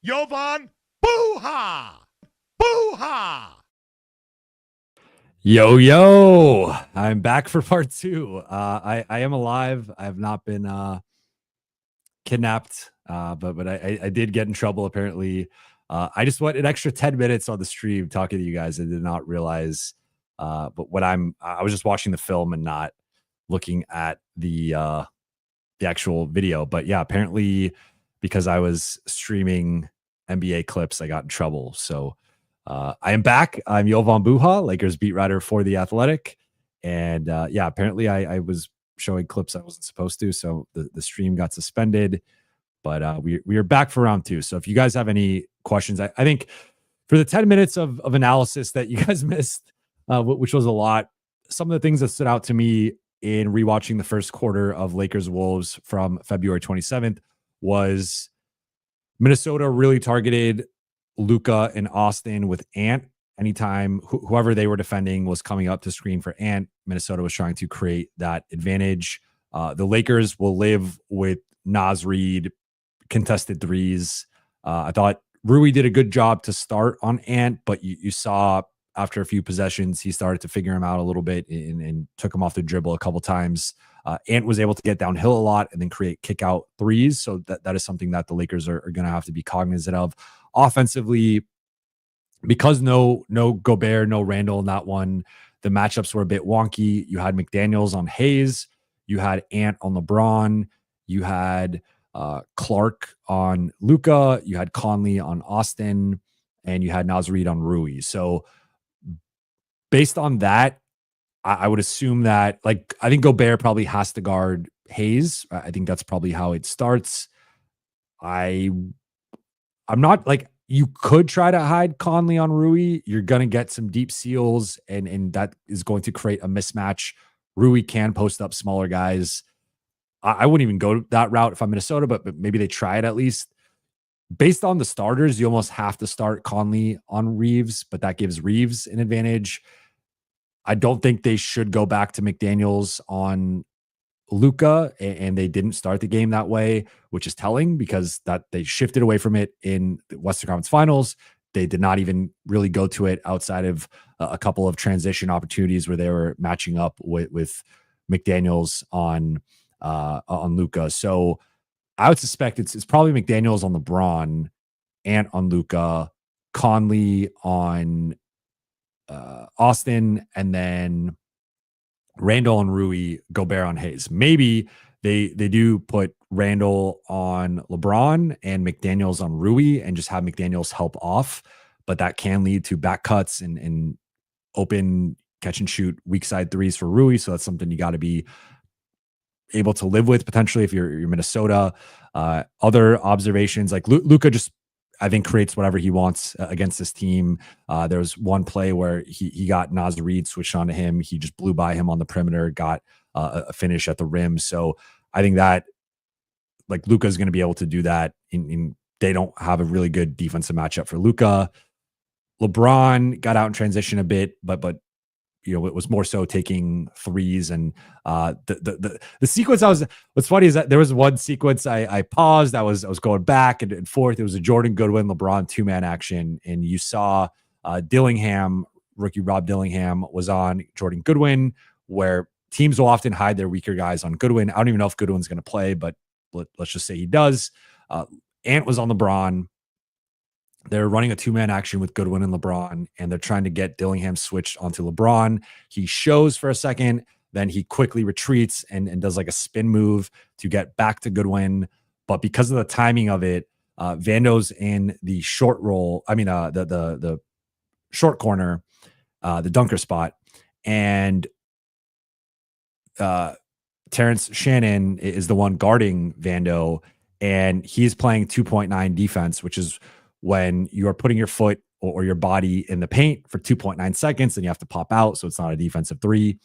Jovan Buha! Buha! Yo, I'm back for part two. I am alive. I have not been kidnapped, but I did get in trouble apparently. I just went an extra 10 minutes on the stream talking to you guys. I did not realize, but I was just watching the film and not looking at the actual video. But yeah, apparently because I was streaming NBA clips, I got in trouble. So I am back. I'm Jovan Buha, Lakers beat writer for The Athletic. And yeah, apparently I was showing clips I wasn't supposed to. So the stream got suspended. But we are back for round two. So if you guys have any questions, I think for the 10 minutes of analysis that you guys missed, which was a lot, some of the things that stood out to me in rewatching the first quarter of Lakers Wolves from February 27th was Minnesota really targeted Luka and Austin with Ant. Anytime whoever they were defending was coming up to screen for Ant, Minnesota was trying to create that advantage. The Lakers will live with Naz Reid contested threes. I thought Rui did a good job to start on Ant, but you saw after a few possessions, he started to figure him out a little bit and took him off the dribble a couple times. Ant was able to get downhill a lot and then create kick out threes. So that is something that the Lakers are going to have to be cognizant of. Offensively, because no Gobert, no Randle in that one, the matchups were a bit wonky. You had McDaniels on Hayes. You had Ant on LeBron. You had Clark on Luka. You had Conley on Austin. And you had Naz Reid on Rui. So based on that, I would assume that, like, I think Gobert probably has to guard Hayes. I think that's probably how it starts. I'm not like, you could try to hide Conley on Rui. You're going to get some deep seals, and that is going to create a mismatch. Rui can post up smaller guys. I wouldn't even go that route if I'm Minnesota, but maybe they try it at least. Based on the starters, you almost have to start Conley on Reeves, but that gives Reeves an advantage. I don't think they should go back to McDaniels on Luka, and they didn't start the game that way, which is telling because that they shifted away from it in the Western Conference Finals. They did not even really go to it outside of a couple of transition opportunities where they were matching up with McDaniels on Luka. So I would suspect it's probably McDaniels on LeBron, Ant on Luka, Conley on Austin, and then Randle and Rui, Gobert on Hayes. Maybe they do put Randle on LeBron and McDaniels on Rui and just have McDaniels help off, but that can lead to back cuts and open catch and shoot weak side threes for Rui. So that's something you got to be able to live with potentially if you're Minnesota. Other observations, like Luka just, I think, creates whatever he wants against this team. There was one play where he got Naz Reid switched onto him. He just blew by him on the perimeter, got a finish at the rim. So I think that, like, Luka is going to be able to do that. They don't have a really good defensive matchup for Luka. LeBron got out in transition a bit, but you know, it was more so taking threes. And the sequence what's funny is that there was one sequence I paused. I was going back and forth. It was a Jordan Goodwin, LeBron 2-man action. And you saw Dillingham, rookie Rob Dillingham was on Jordan Goodwin, where teams will often hide their weaker guys on Goodwin. I don't even know if Goodwin's going to play, but let's just say he does. Ant was on LeBron. They're running a 2-man action with Goodwin and LeBron, and they're trying to get Dillingham switched onto LeBron. He shows for a second, then he quickly retreats and does like a spin move to get back to Goodwin. But because of the timing of it, Vando's in the short roll. I mean, the short corner, the dunker spot, and Terrence Shannon is the one guarding Vando, and he's playing 2.9 defense, which is when you are putting your foot or your body in the paint for 2.9 seconds and you have to pop out. So it's not a defensive three.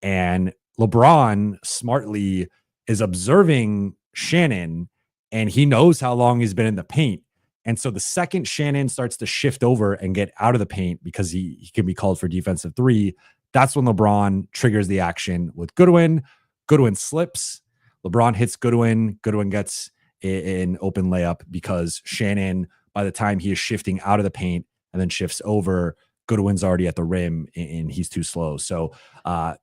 And LeBron smartly is observing Shannon, and he knows how long he's been in the paint. And so the second Shannon starts to shift over and get out of the paint because he can be called for defensive three, that's when LeBron triggers the action with Goodwin. Goodwin slips. LeBron hits Goodwin. Goodwin gets an open layup because Shannon by the time he is shifting out of the paint and then shifts over, Goodwin's already at the rim and he's too slow. So I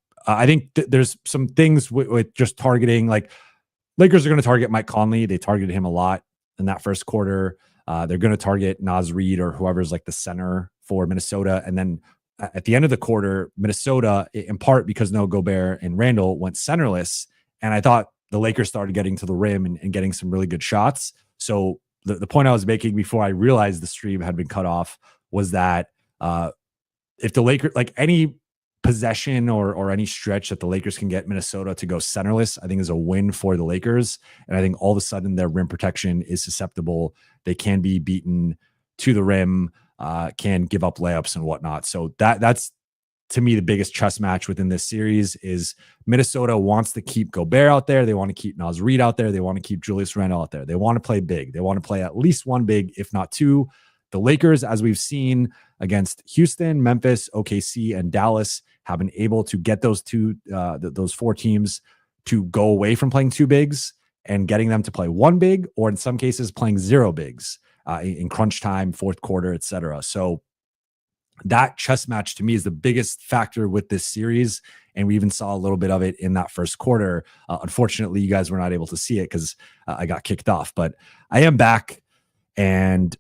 think there's some things with just targeting. Like Lakers are going to target Mike Conley. They targeted him a lot in that first quarter. They're going to target Naz Reid or whoever's like the center for Minnesota. And then at the end of the quarter, Minnesota, in part because no Gobert and Randle, went centerless. And I thought the Lakers started getting to the rim and getting some really good shots. So the point I was making before I realized the stream had been cut off was that if the Lakers, like any possession or any stretch that the Lakers can get Minnesota to go centerless, I think is a win for the Lakers. And I think all of a sudden their rim protection is susceptible. They can be beaten to the rim, can give up layups and whatnot. So that's to me the biggest chess match within this series is Minnesota wants to keep Gobert out there. They want to keep Naz Reid out there. They want to keep Julius Randle out there. They want to play big. They want to play at least one big, if not two. The Lakers, as we've seen against Houston, Memphis, OKC, and Dallas, have been able to get those those four teams to go away from playing two bigs and getting them to play one big, or in some cases playing zero bigs in crunch time, fourth quarter, etc. So that chess match to me is the biggest factor with this series. And we even saw a little bit of it in that first quarter. Unfortunately, you guys were not able to see it because I got kicked off, but I am back. And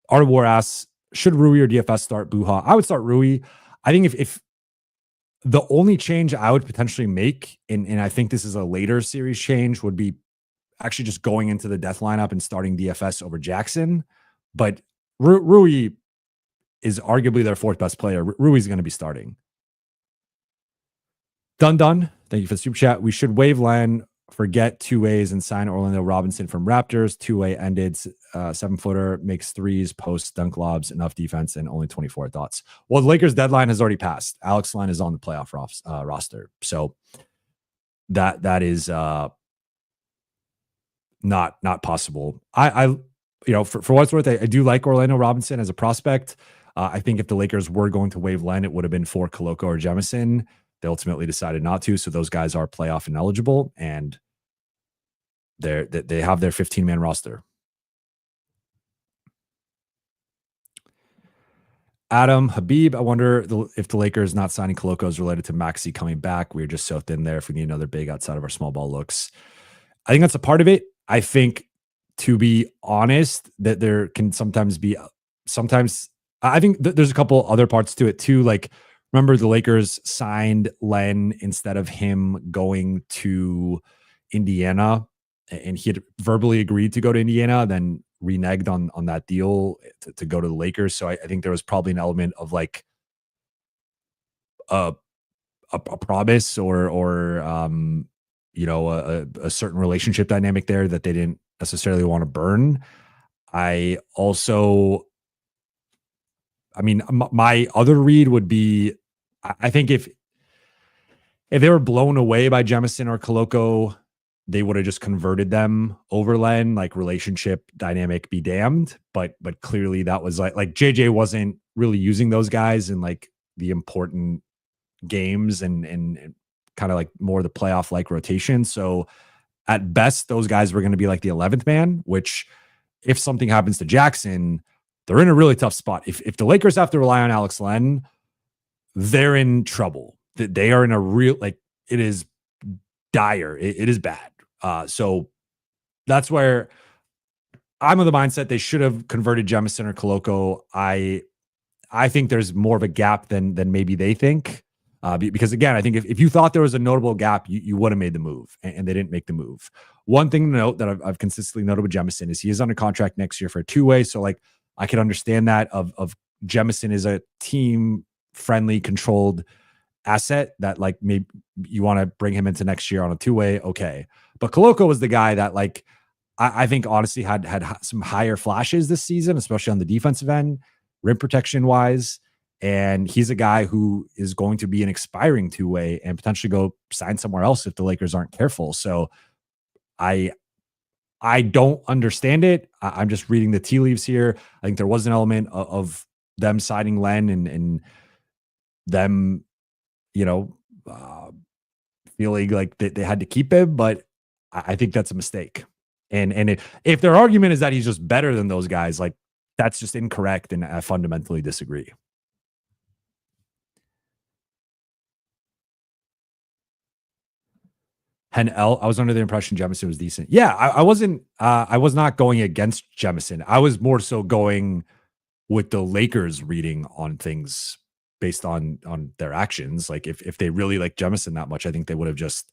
Art War asks, should Rui or DFS start Buha? I would start Rui. I think if the only change I would potentially make, and I think this is a later series change, would be actually just going into the death lineup and starting DFS over Jackson. But Rui is arguably their fourth best player. Rui's going to be starting. Done. Thank you for the super chat. We should waive Len, forget two ways, and sign Orlando Robinson from Raptors. Two-way ended, 7-footer, makes threes, posts, dunk lobs, enough defense, and only 24 thoughts. Well, the Lakers deadline has already passed. Alex Len is on the playoff roster. So that is not possible. I for what it's worth, I do like Orlando Robinson as a prospect. I think if the Lakers were going to waive Len, it would have been for Koloko or Jemison. They ultimately decided not to, so those guys are playoff ineligible, and they have their 15-man roster. Adam Habib, I wonder if the Lakers not signing Koloko is related to Maxey coming back. We're just so thin there if we need another big outside of our small ball looks. I think that's a part of it. I think, to be honest, that there can sometimes I think there's a couple other parts to it too. Like, remember the Lakers signed Len instead of him going to Indiana, and he had verbally agreed to go to Indiana, then reneged on that deal to go to the Lakers. So I think there was probably an element of like a promise or a certain relationship dynamic there that they didn't necessarily want to burn. My other read would be, I think if they were blown away by Jemison or Koloko, they would have just converted them over Len, like relationship dynamic be damned. But clearly that was like JJ wasn't really using those guys in like the important games and kind of like more the playoff like rotation. So at best, those guys were going to be like the 11th man, which if something happens to Jackson, they're in a really tough spot. If the Lakers have to rely on Alex Len, they're in trouble. They are in a real, like, it is dire. It is bad. So that's where I'm of the mindset they should have converted Jemison or Koloko. I think there's more of a gap than maybe they think. Because again, I think if you thought there was a notable gap, you would have made the move, and they didn't make the move. One thing to note that I've consistently noted with Jemison is he is under contract next year for a two-way. So like, I can understand that of Jemison is a team friendly controlled asset that like maybe you want to bring him into next year on a two-way. Okay. But Koloko was the guy that like, I think honestly had some higher flashes this season, especially on the defensive end, rim protection wise. And he's a guy who is going to be an expiring two-way and potentially go sign somewhere else if the Lakers aren't careful. So I don't understand it. I'm just reading the tea leaves here. I think there was an element of them signing Len and them, feeling like they had to keep him, but I think that's a mistake. And if their argument is that he's just better than those guys, like that's just incorrect, and I fundamentally disagree. Hen L, I was under the impression Jemison was decent. Yeah, I wasn't. I was not going against Jemison. I was more so going with the Lakers reading on things based on their actions. Like if they really like Jemison that much, I think they would have just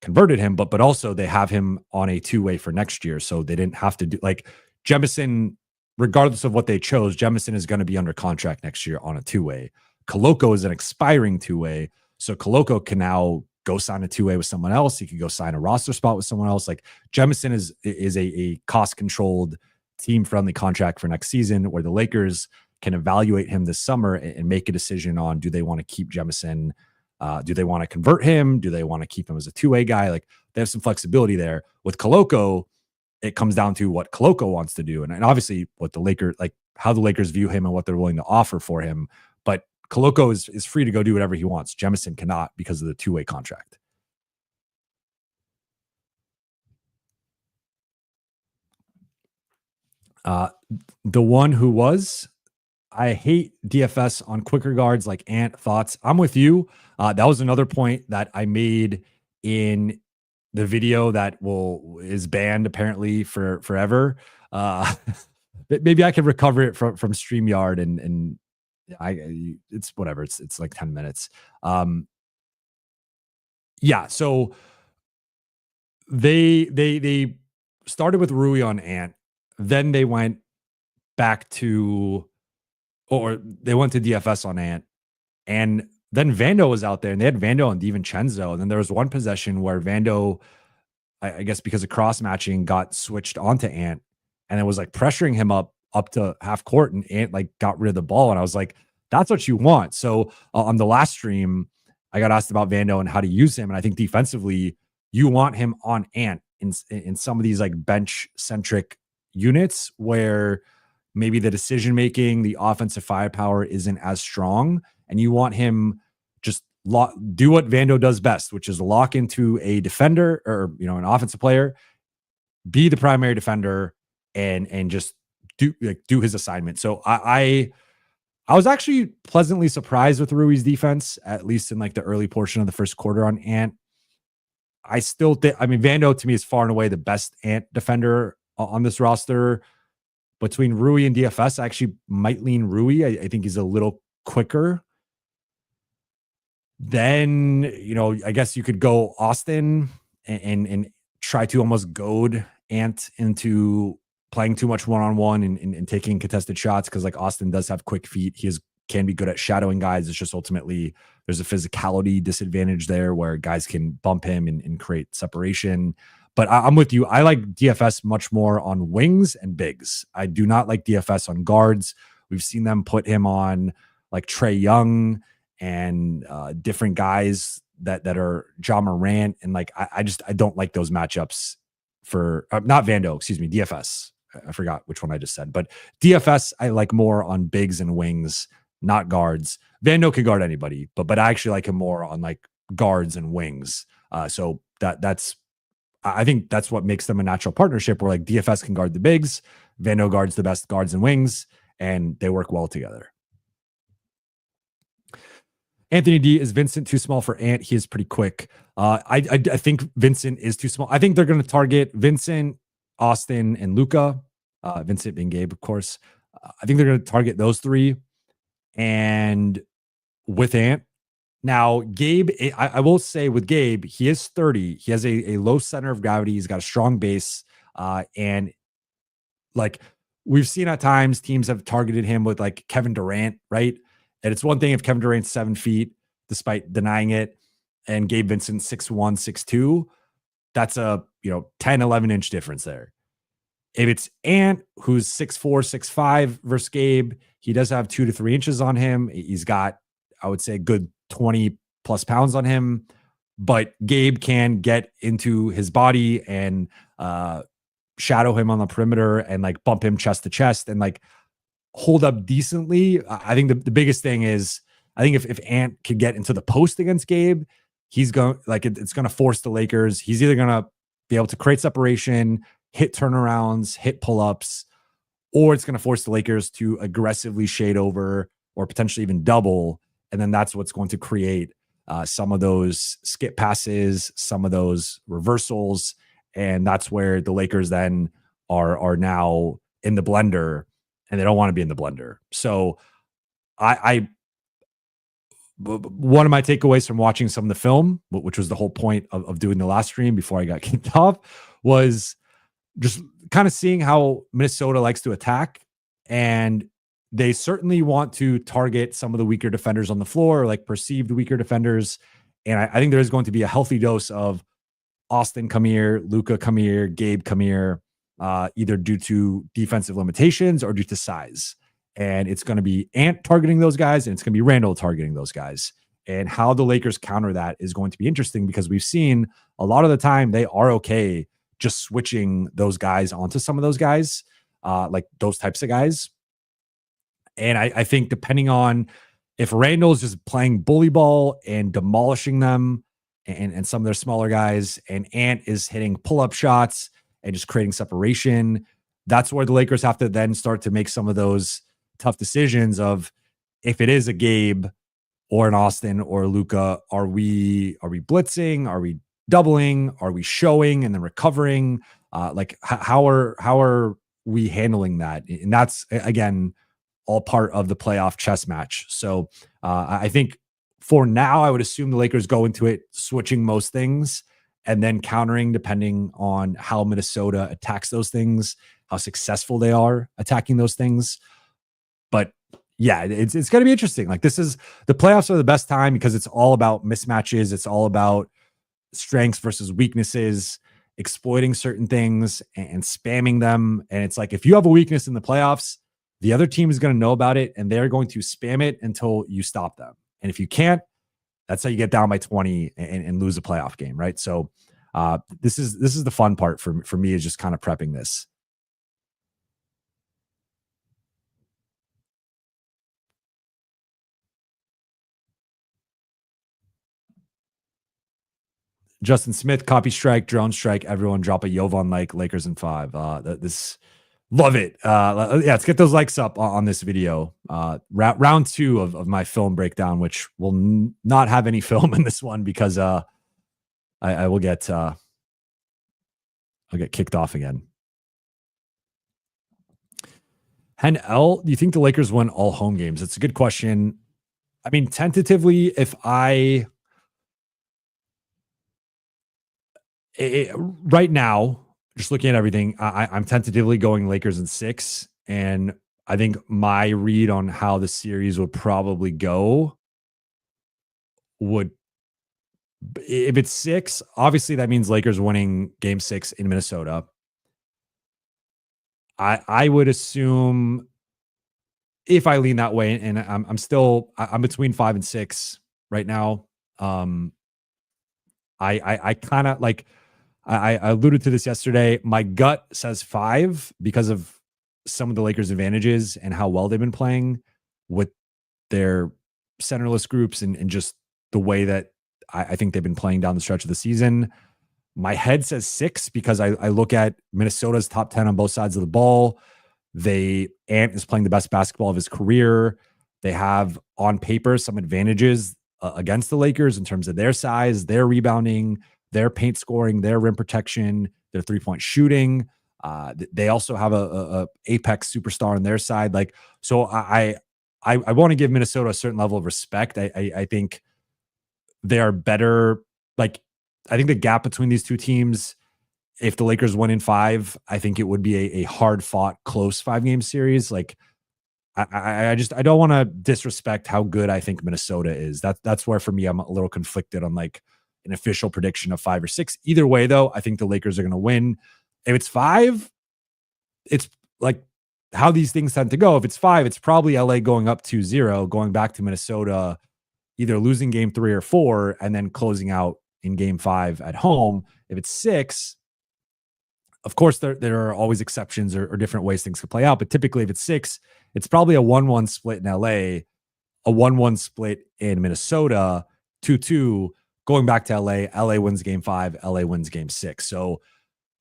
converted him. But also they have him on a two-way for next year, so they didn't have to do like Jemison. Regardless of what they chose, Jemison is going to be under contract next year on a two-way. Koloko is an expiring two-way, so Koloko can now go sign a two-way with someone else. He could go sign a roster spot with someone else. Like Jemison is a cost-controlled, team-friendly contract for next season, where the Lakers can evaluate him this summer and make a decision on, do they want to keep Jemison? Do they want to convert him? Do they want to keep him as a two-way guy? Like they have some flexibility there. With Koloko, it comes down to what Koloko wants to do. And obviously what the Lakers, like how the Lakers view him and what they're willing to offer for him. But Koloko is free to go do whatever he wants. Jemison cannot because of the two-way contract. The one who was, I hate DFS on quicker guards like Ant. Thoughts? I'm with you. That was another point that I made in the video that is banned apparently for forever. Maybe I could recover it from StreamYard and it's whatever. It's like 10 minutes. Yeah. So they started with Rui on Ant, then they went back to, or they went to DFS on Ant, and then Vando was out there, and they had Vando and DiVincenzo. And then there was one possession where Vando, I guess because of cross matching, got switched onto Ant, and it was like pressuring him up to half court, and Ant like got rid of the ball. And I was like, that's what you want. So on the last stream, I got asked about Vando and how to use him, and I think defensively, you want him on Ant in some of these like bench centric units where maybe the decision making, the offensive firepower isn't as strong, and you want him just do what Vando does best, which is lock into a defender or an offensive player, be the primary defender, and just do his assignment. So I was actually pleasantly surprised with Rui's defense, at least in like the early portion of the first quarter on Ant. I still think, Vando to me is far and away the best Ant defender on this roster. Between Rui and DFS, I actually might lean Rui. I think he's a little quicker. Then, I guess you could go Austin and try to almost goad Ant into playing too much one-on-one and taking contested shots, because like Austin does have quick feet. He can be good at shadowing guys. It's just ultimately there's a physicality disadvantage there where guys can bump him and create separation. But I'm with you. I like DFS much more on wings and bigs. I do not like DFS on guards. We've seen them put him on like Trae Young and different guys that are Ja Morant. And like, I don't like those matchups for not Vando, excuse me, DFS. I forgot which one I just said, but DFS, I like more on bigs and wings, not guards. Vando can guard anybody, but I actually like him more on like guards and wings. So I think that's what makes them a natural partnership, where like DFS can guard the bigs, Vando guards the best guards and wings, and they work well together. Anthony D, is Vincent too small for Ant? He is pretty quick. I think Vincent is too small. I think they're going to target Vincent, Austin, and Luka. Vincent being Gabe, of course. I think they're going to target those three. And with Ant, now Gabe, I will say with Gabe, he is 30. He has a low center of gravity. He's got a strong base. And like we've seen at times, teams have targeted him with like Kevin Durant, right? And it's one thing if Kevin Durant's 7 feet, despite denying it, and Gabe Vincent 6'1", 6'2", that's a 10, 11 inch difference there. If it's Ant, who's 6'4", 6'5" versus Gabe, he does have 2 to 3 inches on him. He's got, I would say, a good 20 plus pounds on him, but Gabe can get into his body and shadow him on the perimeter and like bump him chest to chest and like hold up decently. I think the biggest thing is, I think if Ant could get into the post against Gabe, he's going like it's going to force the Lakers. He's either going to be able to create separation, hit turnarounds, hit pull-ups, or it's going to force the Lakers to aggressively shade over or potentially even double. And then that's what's going to create some of those skip passes, some of those reversals. And that's where the Lakers then are now in the blender, and they don't want to be in the blender. So one of my takeaways from watching some of the film, which was the whole point of doing the last stream before I got kicked off, was just kind of seeing how Minnesota likes to attack. And they certainly want to target some of the weaker defenders on the floor, like perceived weaker defenders. And I think there is going to be a healthy dose of Austin come here, Luka come here, Gabe come here, either due to defensive limitations or due to size. And it's going to be Ant targeting those guys, and it's going to be Randle targeting those guys. And how the Lakers counter that is going to be interesting, because we've seen a lot of the time they are okay just switching those guys onto some of those guys, like those types of guys. And I think depending on if Randle's just playing bully ball and demolishing them and some of their smaller guys, and Ant is hitting pull-up shots and just creating separation, that's where the Lakers have to then start to make some of those tough decisions of, if it is a Gabe or an Austin or Luka, are we blitzing? Are we doubling? Are we showing and then recovering? Like how are we handling that? And that's, again, all part of the playoff chess match. So I think for now, I would assume the Lakers go into it switching most things and then countering depending on how Minnesota attacks those things, how successful they are attacking those things. But yeah, it's going to be interesting. Like, this is, the playoffs are the best time because it's all about mismatches. It's all about strengths versus weaknesses, exploiting certain things and spamming them. And it's like, if you have a weakness in the playoffs, the other team is going to know about it and they're going to spam it until you stop them. And if you can't, that's how you get down by 20 and lose a playoff game, right? So this is the fun part for me, is just kind of prepping this. Justin Smith, copy strike, drone strike, everyone drop a Jovan like Lakers in 5. This, love it. Yeah, let's get those likes up on this video. Round 2 of my film breakdown, which will not have any film in this one because I will get I'll get kicked off again. Hen L, do you think the Lakers win all home games? It's a good question. I mean, tentatively, if right now, just looking at everything, I'm tentatively going Lakers in 6. And I think my read on how the series would probably go would, if it's 6, obviously that means Lakers winning game 6 in Minnesota. I would assume, if I lean that way, and I'm between 5 and 6 right now. I kind of like, I alluded to this yesterday. My gut says 5 because of some of the Lakers' advantages and how well they've been playing with their centerless groups and just the way that I think they've been playing down the stretch of the season. My head says 6 because I look at Minnesota's top 10 on both sides of the ball. Ant is playing the best basketball of his career. They have, on paper, some advantages against the Lakers in terms of their size, their rebounding, their paint scoring, their rim protection, their 3-point shooting. They also have a apex superstar on their side. Like, so I want to give Minnesota a certain level of respect. I think they are better. Like, I think the gap between these two teams, if the Lakers win in 5, I think it would be a hard fought, close 5-game series. Like, I don't want to disrespect how good I think Minnesota is. That's where, for me, I'm a little conflicted on like an official prediction of 5 or 6. Either way, though, I think the Lakers are going to win. If it's 5, it's like how these things tend to go. If it's 5, it's probably LA going up 2-0, going back to Minnesota, either losing game 3 or 4, and then closing out in game 5 at home. If it's 6, of course, there are always exceptions or different ways things could play out. But typically, if it's 6, it's probably a 1-1 split in LA, a 1-1 split in Minnesota, 2-2, going back to LA. LA wins game 5, LA wins game 6. So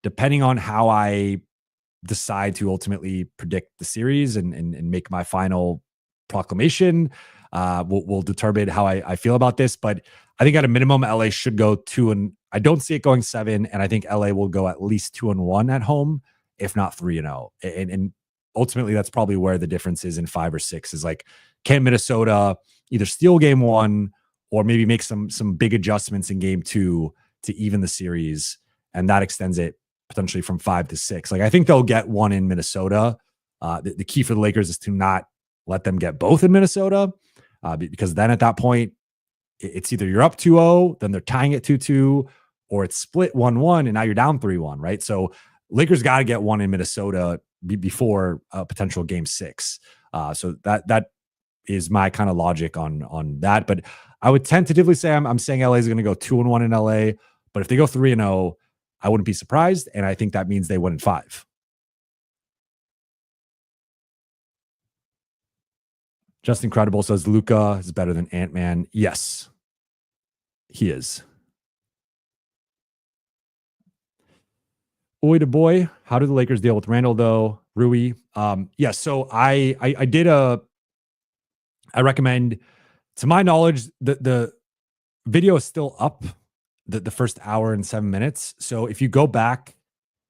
depending on how I decide to ultimately predict the series and make my final proclamation, will determine how I feel about this. But I think at a minimum, LA should go 2 and I don't see it going 7, and I think LA will go at least 2-1 at home, if not 3-0. And ultimately, that's probably where the difference is in 5 or 6. Is like, can Minnesota either steal game 1 or maybe make some big adjustments in game 2 to even the series, and that extends it potentially from 5 to 6. Like, I think they'll get 1 in Minnesota. The key for the Lakers is to not let them get both in Minnesota, because then at that point, it's either you're up 2-0, then they're tying it 2-2, or it's split 1-1, and now you're down 3-1, right? So Lakers got to get 1 in Minnesota before a potential game 6. So that is my kind of logic on that. But I would tentatively say I'm saying LA is going to go 2-1 in LA. But if they go 3-0, I wouldn't be surprised, and I think that means they win in 5. Just Incredible says Luka is better than Ant-Man. Yes, he is. Boy to boy, how do the Lakers deal with Randle though? Rui. Yeah, so I recommend, to my knowledge, the video is still up, the first hour and 7 minutes. So if you go back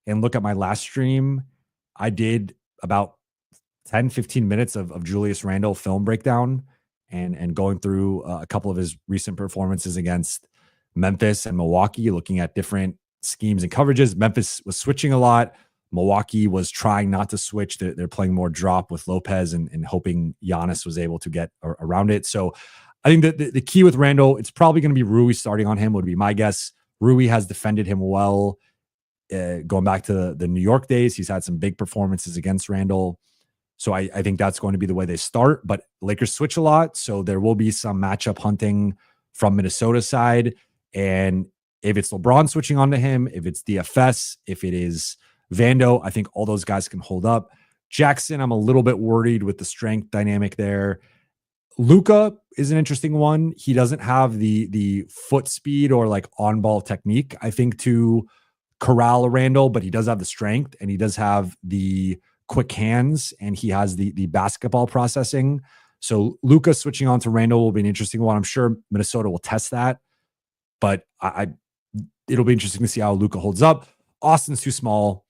and look at my last stream, I did about 10-15 minutes of Julius Randle film breakdown and going through a couple of his recent performances against Memphis and Milwaukee, looking at different schemes and coverages. Memphis was switching a lot. Milwaukee was trying not to switch. They're playing more drop with Lopez and hoping Giannis was able to get around it. So I think that the key with Randle, it's probably going to be Rui starting on him, would be my guess. Rui has defended him well. Going back to the New York days, he's had some big performances against Randle. So I think that's going to be the way they start. But Lakers switch a lot, so there will be some matchup hunting from Minnesota side. And if it's LeBron switching onto him, if it's DFS, if it is Vando, I think all those guys can hold up. Jackson, I'm a little bit worried with the strength dynamic there. Luka is an interesting one. He doesn't have the foot speed or like on-ball technique, I think, to corral a Randle, but he does have the strength and he does have the quick hands and he has the basketball processing. So Luka switching on to Randle will be an interesting one. I'm sure Minnesota will test that, but it'll be interesting to see how Luka holds up. Austin's too small.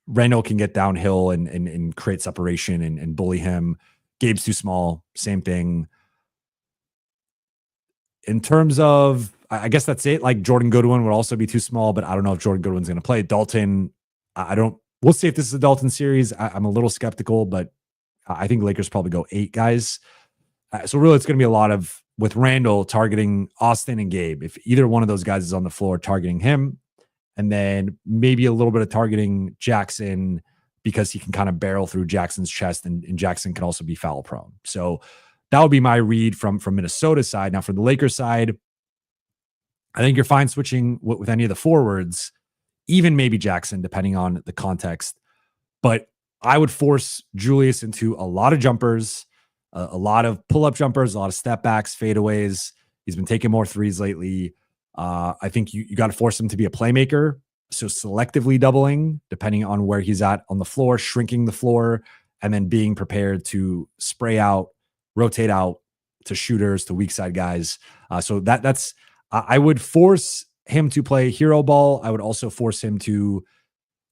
Randle can get downhill and create separation and bully him. Gabe's too small. Same thing. In terms of, I guess that's it. Like Jordan Goodwin would also be too small, but I don't know if Jordan Goodwin's going to play. Dalton, we'll see if this is a Dalton series. I'm a little skeptical, but I think Lakers probably go 8 guys. So really it's going to be a lot of, with Randle targeting Austin and Gabe. If either one of those guys is on the floor, targeting him, and then maybe a little bit of targeting Jackson because he can kind of barrel through Jackson's chest, and Jackson can also be foul prone. So that would be my read from Minnesota's side. Now for the Lakers side, I think you're fine switching with any of the forwards, even maybe Jackson, depending on the context. But I would force Julius into a lot of jumpers, a lot of pull-up jumpers, a lot of step backs, fadeaways. He's been taking more threes lately. I think you got to force him to be a playmaker. So selectively doubling, depending on where he's at on the floor, shrinking the floor, and then being prepared to spray out, rotate out to shooters, to weak side guys. So that's I would force him to play hero ball. I would also force him to,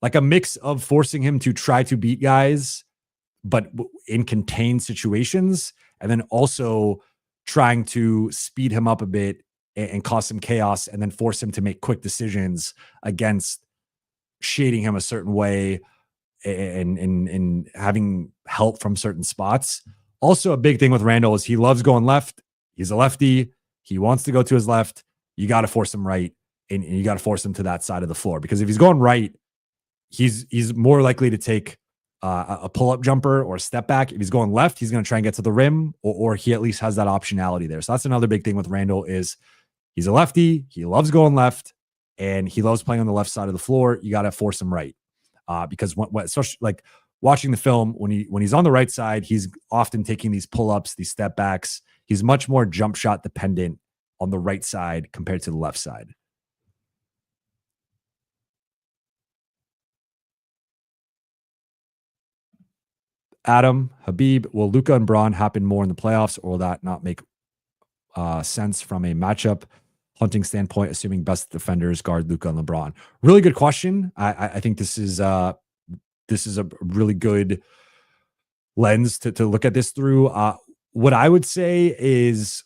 like, a mix of forcing him to try to beat guys, but in contained situations, and then also trying to speed him up a bit and cause some chaos, and then force him to make quick decisions against shading him a certain way and having help from certain spots. Also, a big thing with Randle is he loves going left. He's a lefty. He wants to go to his left. You got to force him right, and you got to force him to that side of the floor, because if he's going right, he's more likely to take a pull-up jumper or a step back. If he's going left, he's going to try and get to the rim, or he at least has that optionality there. So that's another big thing with Randle is he's a lefty. He loves going left, and he loves playing on the left side of the floor. You got to force him right, because especially like watching the film, when he's on the right side, he's often taking these pull-ups, these step backs. He's much more jump shot dependent on the right side compared to the left side. Adam, Habib, will Luka and Braun happen more in the playoffs, or will that not make sense from a matchup hunting standpoint, assuming best defenders guard Luka and LeBron? Really good question. I think this is a really good lens to look at this through. What I would say is,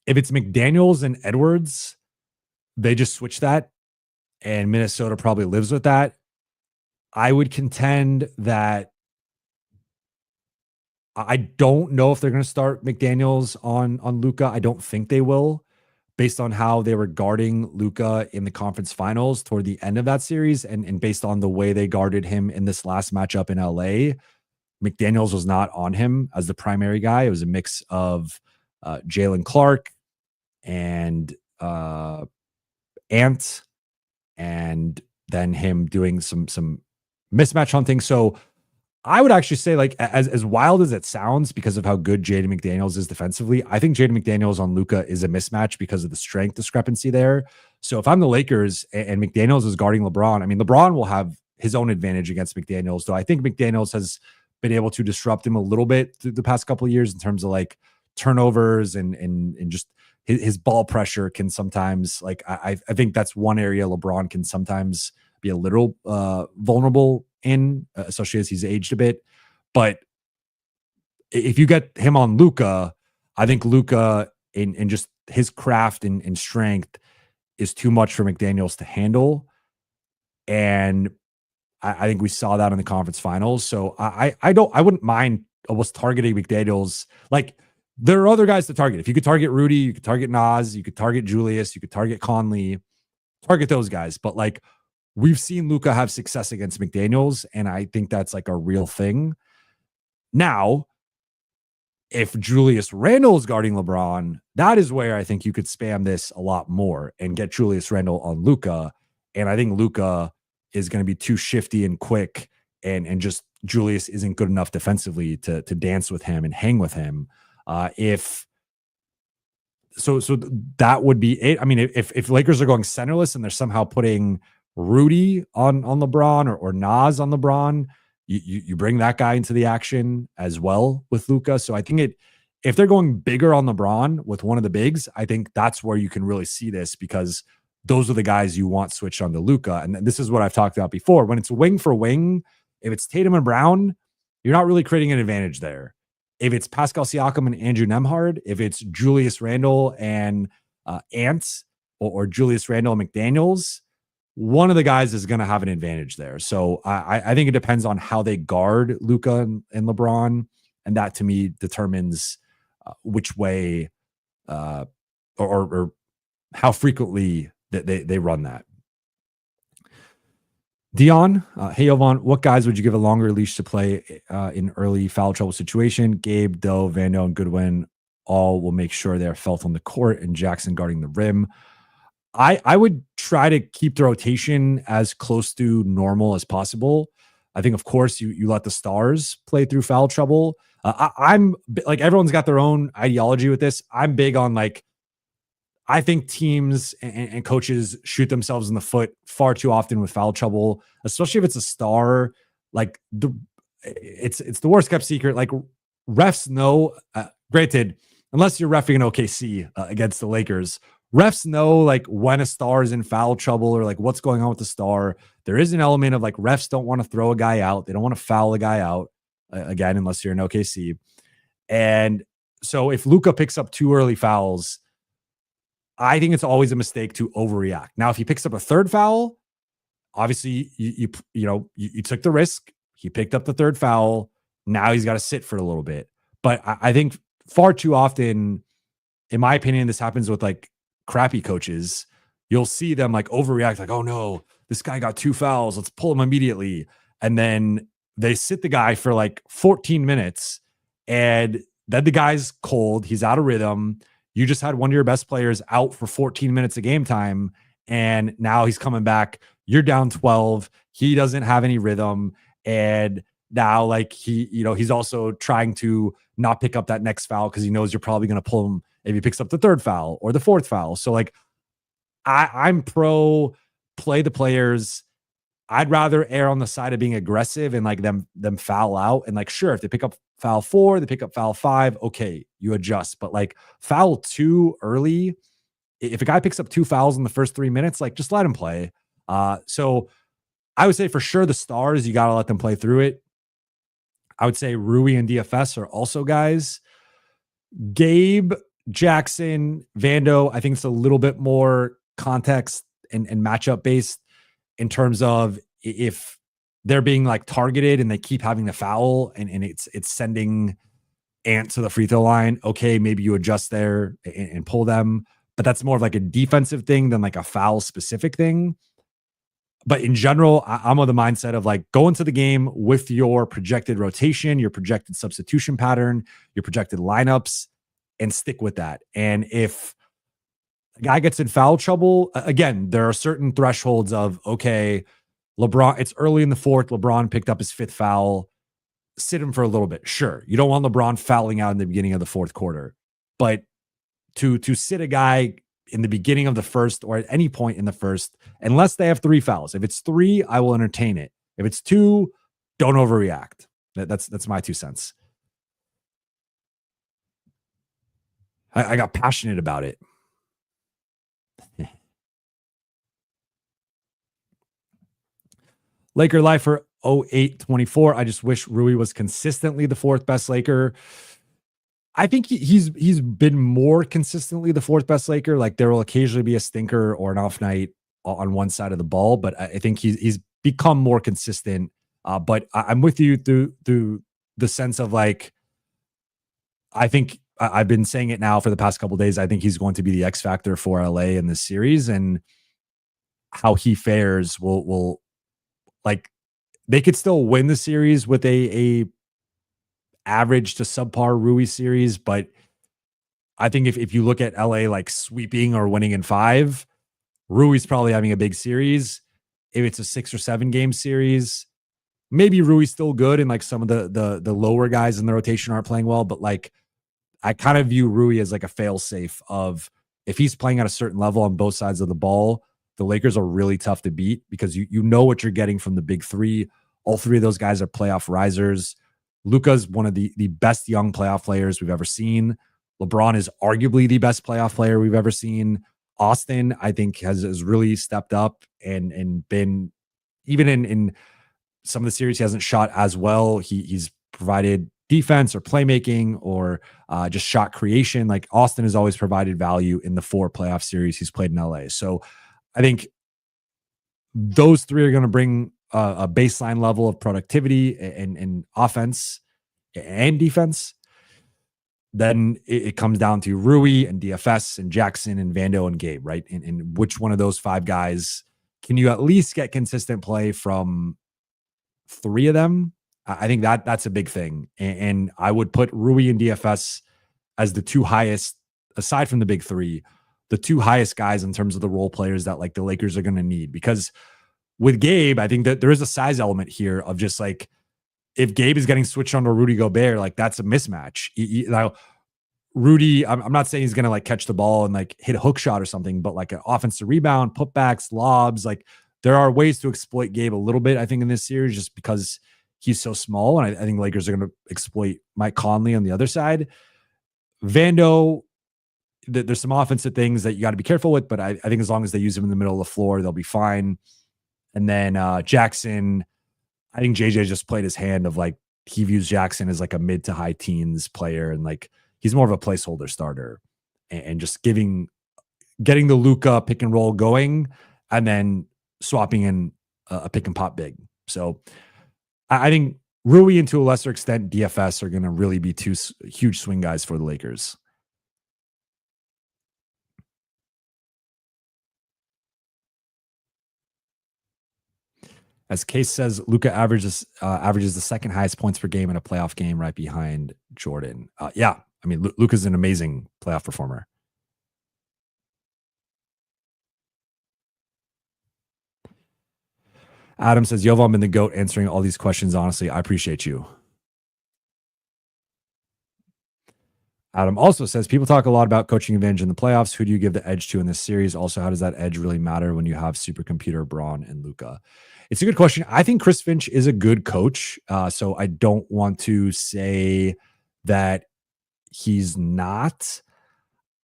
if it's McDaniels and Edwards, they just switch that, and Minnesota probably lives with that. I would contend that I don't know if they're going to start McDaniels on Luka. I don't think they will, based on how they were guarding Luka in the conference finals toward the end of that series, and based on the way they guarded him in this last matchup in LA. McDaniels was not on him as the primary guy. It was a mix of Jalen Clark and Ant, and then him doing some mismatch hunting. So I would actually say, like, as wild as it sounds, because of how good Jaden McDaniels is defensively, I think Jaden McDaniels on Luka is a mismatch because of the strength discrepancy there. So if I'm the Lakers and McDaniels is guarding LeBron, I mean, LeBron will have his own advantage against McDaniels, though I think McDaniels has been able to disrupt him a little bit through the past couple of years in terms of like turnovers and just his ball pressure can sometimes, like, I think that's one area LeBron can sometimes be a little vulnerable in, especially as he's aged a bit. But if you get him on Luka, I think Luka in just his craft and strength is too much for McDaniels to handle. And I think we saw that in the conference finals. So I wouldn't mind almost targeting McDaniels. Like, there are other guys to target. If you could target Rudy, you could target Nas, you could target Julius, you could target Conley, target those guys. But like, we've seen Luka have success against McDaniels, and I think that's like a real thing. Now, if Julius Randle is guarding LeBron, that is where I think you could spam this a lot more and get Julius Randle on Luka. And I think Luka is going to be too shifty and quick, and just Julius isn't good enough defensively to dance with him and hang with him. So that would be it. I mean, if Lakers are going centerless and they're somehow putting Rudy on LeBron or Nas on LeBron, you bring that guy into the action as well with Luka. So I think if they're going bigger on LeBron with one of the bigs, I think that's where you can really see this, because those are the guys you want switched on to Luka. And this is what I've talked about before. When it's wing for wing, if it's Tatum and Brown, you're not really creating an advantage there. If it's Pascal Siakam and Andrew Nembhard, if it's Julius Randle and Ant, or Julius Randle and McDaniels, one of the guys is going to have an advantage there. So I think it depends on how they guard Luka and LeBron, and that to me determines which way or how frequently they run that. Dion, hey Jovan, what guys would you give a longer leash to play in early foul trouble situation? Gabe, Doe, Vando, and Goodwin all will make sure they're felt on the court, and Jackson guarding the rim. I would try to keep the rotation as close to normal as possible. I think, of course, you let the stars play through foul trouble. I'm like, everyone's got their own ideology with this. I'm big on, like, I think teams and coaches shoot themselves in the foot far too often with foul trouble, especially if it's a star. Like, it's the worst kept secret. Like, refs know, granted, unless you're reffing an OKC against the Lakers, refs know, like, when a star is in foul trouble or like what's going on with the star. There is an element of, like, refs don't want to throw a guy out. They don't want to foul a guy out again, unless you're in OKC. And so if Luka picks up 2 early fouls, I think it's always a mistake to overreact. Now, if he picks up a 3rd foul, obviously you took the risk. He picked up the 3rd foul. Now he's got to sit for a little bit. But I think far too often, in my opinion, this happens with, like, crappy coaches. You'll see them, like, overreact, like, oh no, this guy got 2 fouls, let's pull him immediately. And then they sit the guy for like 14 minutes, and then the guy's cold, he's out of rhythm. You just had one of your best players out for 14 minutes of game time, and now he's coming back. You're down 12. He doesn't have any rhythm. And now, like, he's also trying to not pick up that next foul because he knows you're probably going to pull him if he picks up the 3rd foul or the 4th foul. So, like, I'm pro play the players I'd rather err on the side of being aggressive and like them foul out. And like, sure, if they pick up foul 4, they pick up foul 5, okay, you adjust. But like foul 2 early, if a guy picks up 2 fouls in the first 3 minutes, like just let him play. So I would say for sure the stars, you got to let them play through it. I would say Rui and DFS are also guys. Gabe, Jackson, Vando, I think it's a little bit more context and matchup based in terms of if they're being like targeted and they keep having the foul and it's sending Ant to the free throw line. Okay, maybe you adjust there and pull them, but that's more of like a defensive thing than like a foul specific thing. But in general, I'm of the mindset of like go into the game with your projected rotation, your projected substitution pattern, your projected lineups, and stick with that. And if a guy gets in foul trouble, again, there are certain thresholds of, okay, LeBron, it's early in the fourth. LeBron picked up his 5th foul. Sit him for a little bit. Sure. You don't want LeBron fouling out in the beginning of the fourth quarter. But to sit a guy in the beginning of the first or at any point in the first, unless they have 3 fouls. If it's 3, I will entertain it. If it's 2, don't overreact. That's my 2 cents. I got passionate about it. Laker lifer 0824. I just wish Rui was consistently the 4th best Laker. I think he's been more consistently the 4th best Laker. Like there will occasionally be a stinker or an off night on one side of the ball, but I think he's become more consistent. But I'm with you through the sense of like, I think I've been saying it now for the past couple of days. I think he's going to be the X factor for LA in this series, and how he fares will like they could still win the series with a average to subpar Rui series, but I think if you look at LA like sweeping or winning in 5, Rui's probably having a big series. If it's a 6 or 7 game series, maybe Rui's still good and like some of the lower guys in the rotation aren't playing well, but like I kind of view Rui as like a fail safe of if he's playing at a certain level on both sides of the ball, the Lakers are really tough to beat because you know what you're getting from the big 3. All 3 of those guys are playoff risers. Luka's one of the best young playoff players we've ever seen. LeBron is arguably the best playoff player we've ever seen. Austin, I think, has really stepped up and been, even in some of the series he hasn't shot as well. He's provided defense or playmaking or just shot creation. Like Austin has always provided value in the 4 playoff series he's played in LA. So I think those 3 are going to bring a baseline level of productivity and offense and defense. Then it comes down to Rui and DFS and Jackson and Vando and Gabe, right? And which one of those 5 guys can you at least get consistent play from 3 of them? I think that's a big thing. And I would put Rui and DFS as the 2 highest, aside from the big 3, the 2 highest guys in terms of the role players that like the Lakers are going to need. Because with Gabe, I think that there is a size element here of just like, if Gabe is getting switched on to Rudy Gobert, like that's a mismatch. Now, Rudy, I'm not saying he's going to like catch the ball and like hit a hook shot or something, but like an offensive rebound, putbacks, lobs, like there are ways to exploit Gabe a little bit, I think, in this series just because he's so small. And I think Lakers are going to exploit Mike Conley on the other side. Vando, there's some offensive things that you got to be careful with, but I think as long as they use him in the middle of the floor, they'll be fine. And then Jackson, I think JJ just played his hand of like, he views Jackson as like a mid to high teens player. And like, he's more of a placeholder starter and just getting the Luka pick and roll going and then swapping in a pick and pop big. So I think Rui and to a lesser extent, DFS are going to really be 2 huge swing guys for the Lakers. As Case says, Luka averages the 2nd highest points per game in a playoff game, right behind Jordan. Yeah, I mean, Luka's an amazing playoff performer. Adam says, Jovan been the GOAT answering all these questions. Honestly, I appreciate you. Adam also says, people talk a lot about coaching advantage in the playoffs. Who do you give the edge to in this series? Also, how does that edge really matter when you have supercomputer Braun and Luka? It's a good question. I think Chris Finch is a good coach. So I don't want to say that he's not.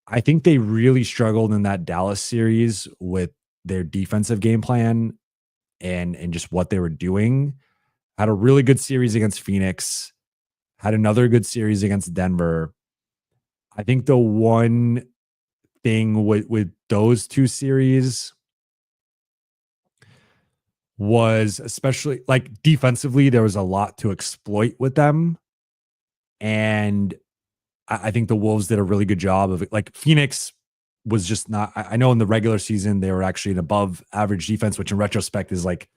I think they really struggled in that Dallas series with their defensive game plan and just what they were doing. Had a really good series against Phoenix, had another good series against Denver. I think the one thing with those two series was, especially like defensively, there was a lot to exploit with them. And I think the Wolves did a really good job of it. Like Phoenix was just not, I know in the regular season, they were actually an above average defense, which in retrospect is like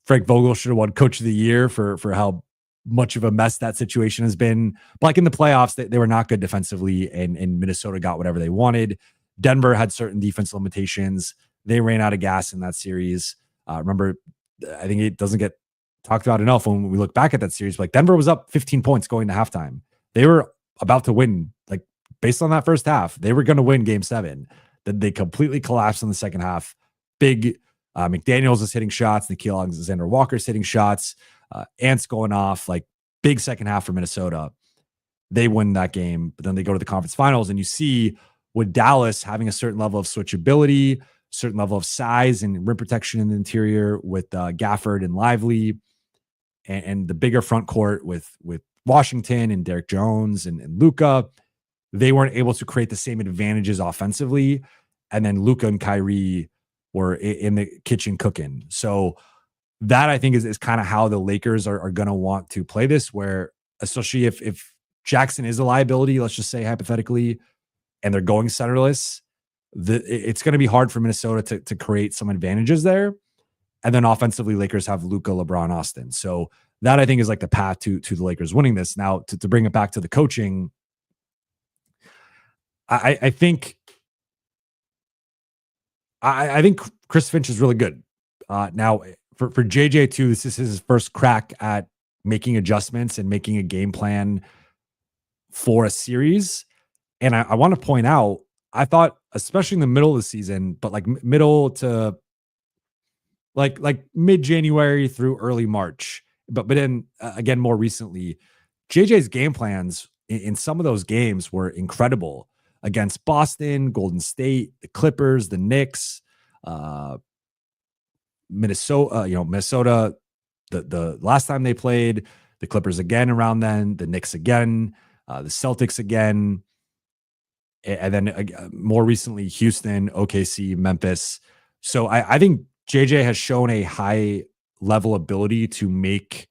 Frank Vogel should have won coach of the year for how much of a mess that situation has been. But like in the playoffs, they were not good defensively, and Minnesota got whatever they wanted. Denver had certain defense limitations. They ran out of gas in that series. Remember, I think it doesn't get talked about enough when we look back at that series. Like Denver was up 15 points going to halftime. They were about to win, like based on that first half, they were going to win game 7. Then they completely collapsed in the second half. Big McDaniels is hitting shots. Nickeil Alexander-Walker's hitting shots. Ant's going off, like big second half for Minnesota. They win that game, but then they go to the conference finals, and you see with Dallas having a certain level of switchability, certain level of size and rim protection in the interior with Gafford and Lively, and the bigger front court with Washington and Derek Jones and Luka. They weren't able to create the same advantages offensively, and then Luka and Kyrie were in the kitchen cooking. So that I think is kind of how the Lakers are going to want to play this, where especially if Jackson is a liability, let's just say hypothetically, and they're going centerless, it's going to be hard for Minnesota to create some advantages there. And then offensively, Lakers have Luka, LeBron, Austin. So that I think is like the path to the Lakers winning this. Now to bring it back to the coaching, I think Chris Finch is really good. Now for JJ too, this is his first crack at making adjustments and making a game plan for a series. And I want to point out, I thought, especially in the middle of the season, but like middle to like mid-January through early March, but then again, more recently, JJ's game plans in some of those games were incredible against Boston, Golden State, the Clippers, the Knicks, Minnesota, the last time they played, the Clippers again around then, the Knicks again, the Celtics again, and then more recently, Houston, OKC, Memphis. So I think JJ has shown a high level ability to make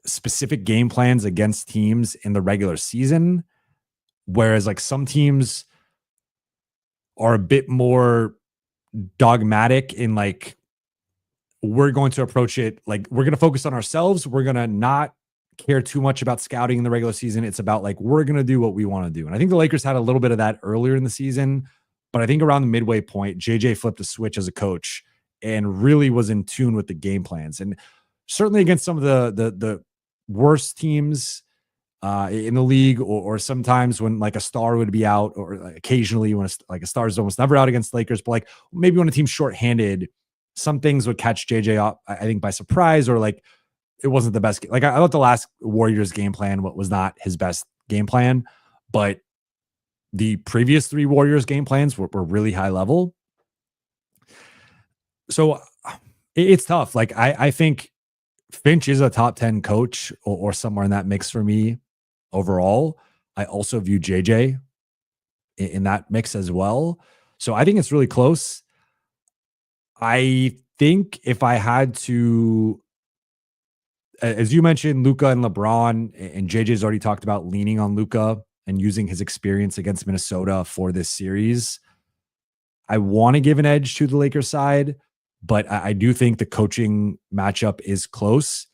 specific game plans against teams in the regular season, whereas like some teams are a bit more dogmatic in like, we're going to approach it like we're going to focus on ourselves. We're going to not care too much about scouting in the regular season. It's about like, we're going to do what we want to do. And I think the Lakers had a little bit of that earlier in the season, but I think around the midway point, JJ flipped a switch as a coach and really was in tune with the game plans. And certainly against some of the worst teams in the league, or sometimes when like a star would be out, or like occasionally when a star is almost never out against Lakers, but like maybe when a team's shorthanded, some things would catch JJ up, I think, by surprise, or like it wasn't the best. Like I thought the last Warriors game plan was not his best game plan, but the previous 3 Warriors game plans were really high level. So it's tough. Like I think Finch is a top 10 coach or somewhere in that mix for me overall. I also view JJ in that mix as well. So I think it's really close. I think if I had to, as you mentioned, Luka and LeBron, and JJ's already talked about leaning on Luka and using his experience against Minnesota for this series, I want to give an edge to the Lakers side, but I do think the coaching matchup is close.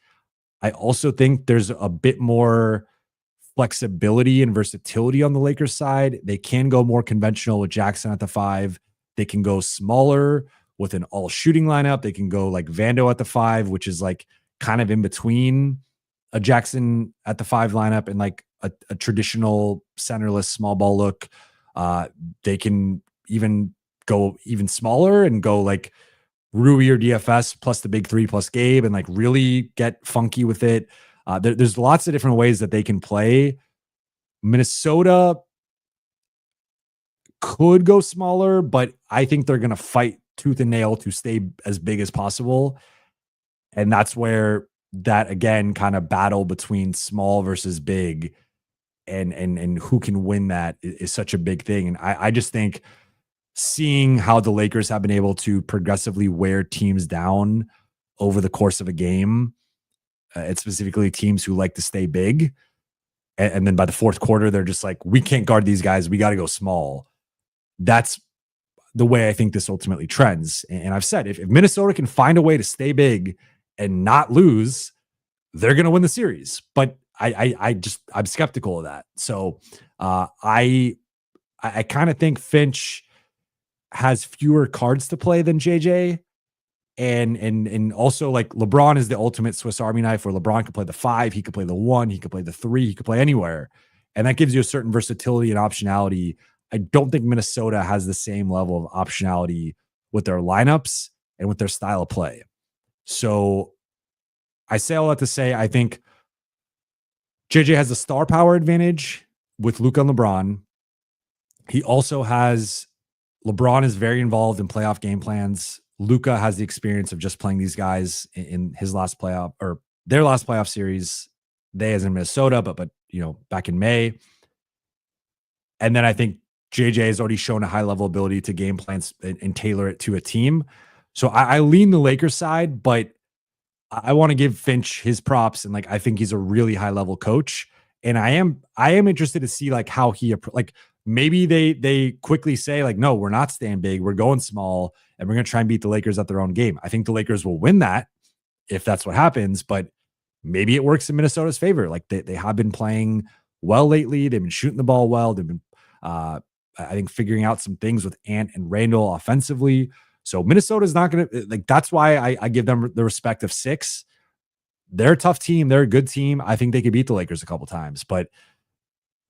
I also think there's a bit more flexibility and versatility on the Lakers side. They can go more conventional with Jackson at the 5. They can go smaller with an all shooting lineup. They can go like Vando at the 5, which is like kind of in between a Jackson at the 5 lineup and like a traditional centerless small ball look. They can even go even smaller and go like Rui or DFS plus the big three plus Gabe and like really get funky with it. There's lots of different ways that they can play. Minnesota could go smaller, but I think they're going to fight tooth and nail to stay as big as possible. And that's where that, again, kind of battle between small versus big and who can win that is such a big thing. And I just think seeing how the Lakers have been able to progressively wear teams down over the course of a game, it's specifically teams who like to stay big. And then by the fourth quarter, they're just like, we can't guard these guys. We got to go small. That's the way I think this ultimately trends. And I've said, if Minnesota can find a way to stay big and not lose, they're going to win the series. But I'm skeptical of that. So I kind of think Finch has fewer cards to play than JJ. And also like LeBron is the ultimate Swiss Army knife where LeBron could play the 5, he could play the 1, he could play the 3, he could play anywhere. And that gives you a certain versatility and optionality. I don't think Minnesota has the same level of optionality with their lineups and with their style of play. So I say all that to say, I think JJ has the star power advantage with Luka and LeBron. He also has, LeBron is very involved in playoff game plans. Luka has the experience of just playing these guys in his last playoff or their last playoff series. They as in Minnesota, but back in May. And then I think JJ has already shown a high level ability to game plans and tailor it to a team. So I lean the Lakers side, but I want to give Finch his props. And like, I think he's a really high level coach. And I am interested to see like how he, like maybe they quickly say like, no, we're not staying big. We're going small and we're going to try and beat the Lakers at their own game. I think the Lakers will win that if that's what happens, but maybe it works in Minnesota's favor. Like they have been playing well lately. They've been shooting the ball well. They've been, I think, figuring out some things with Ant and Randle offensively. So Minnesota's not going to, like, that's why I give them the respect of 6. They're a tough team. They're a good team. I think they could beat the Lakers a couple times, but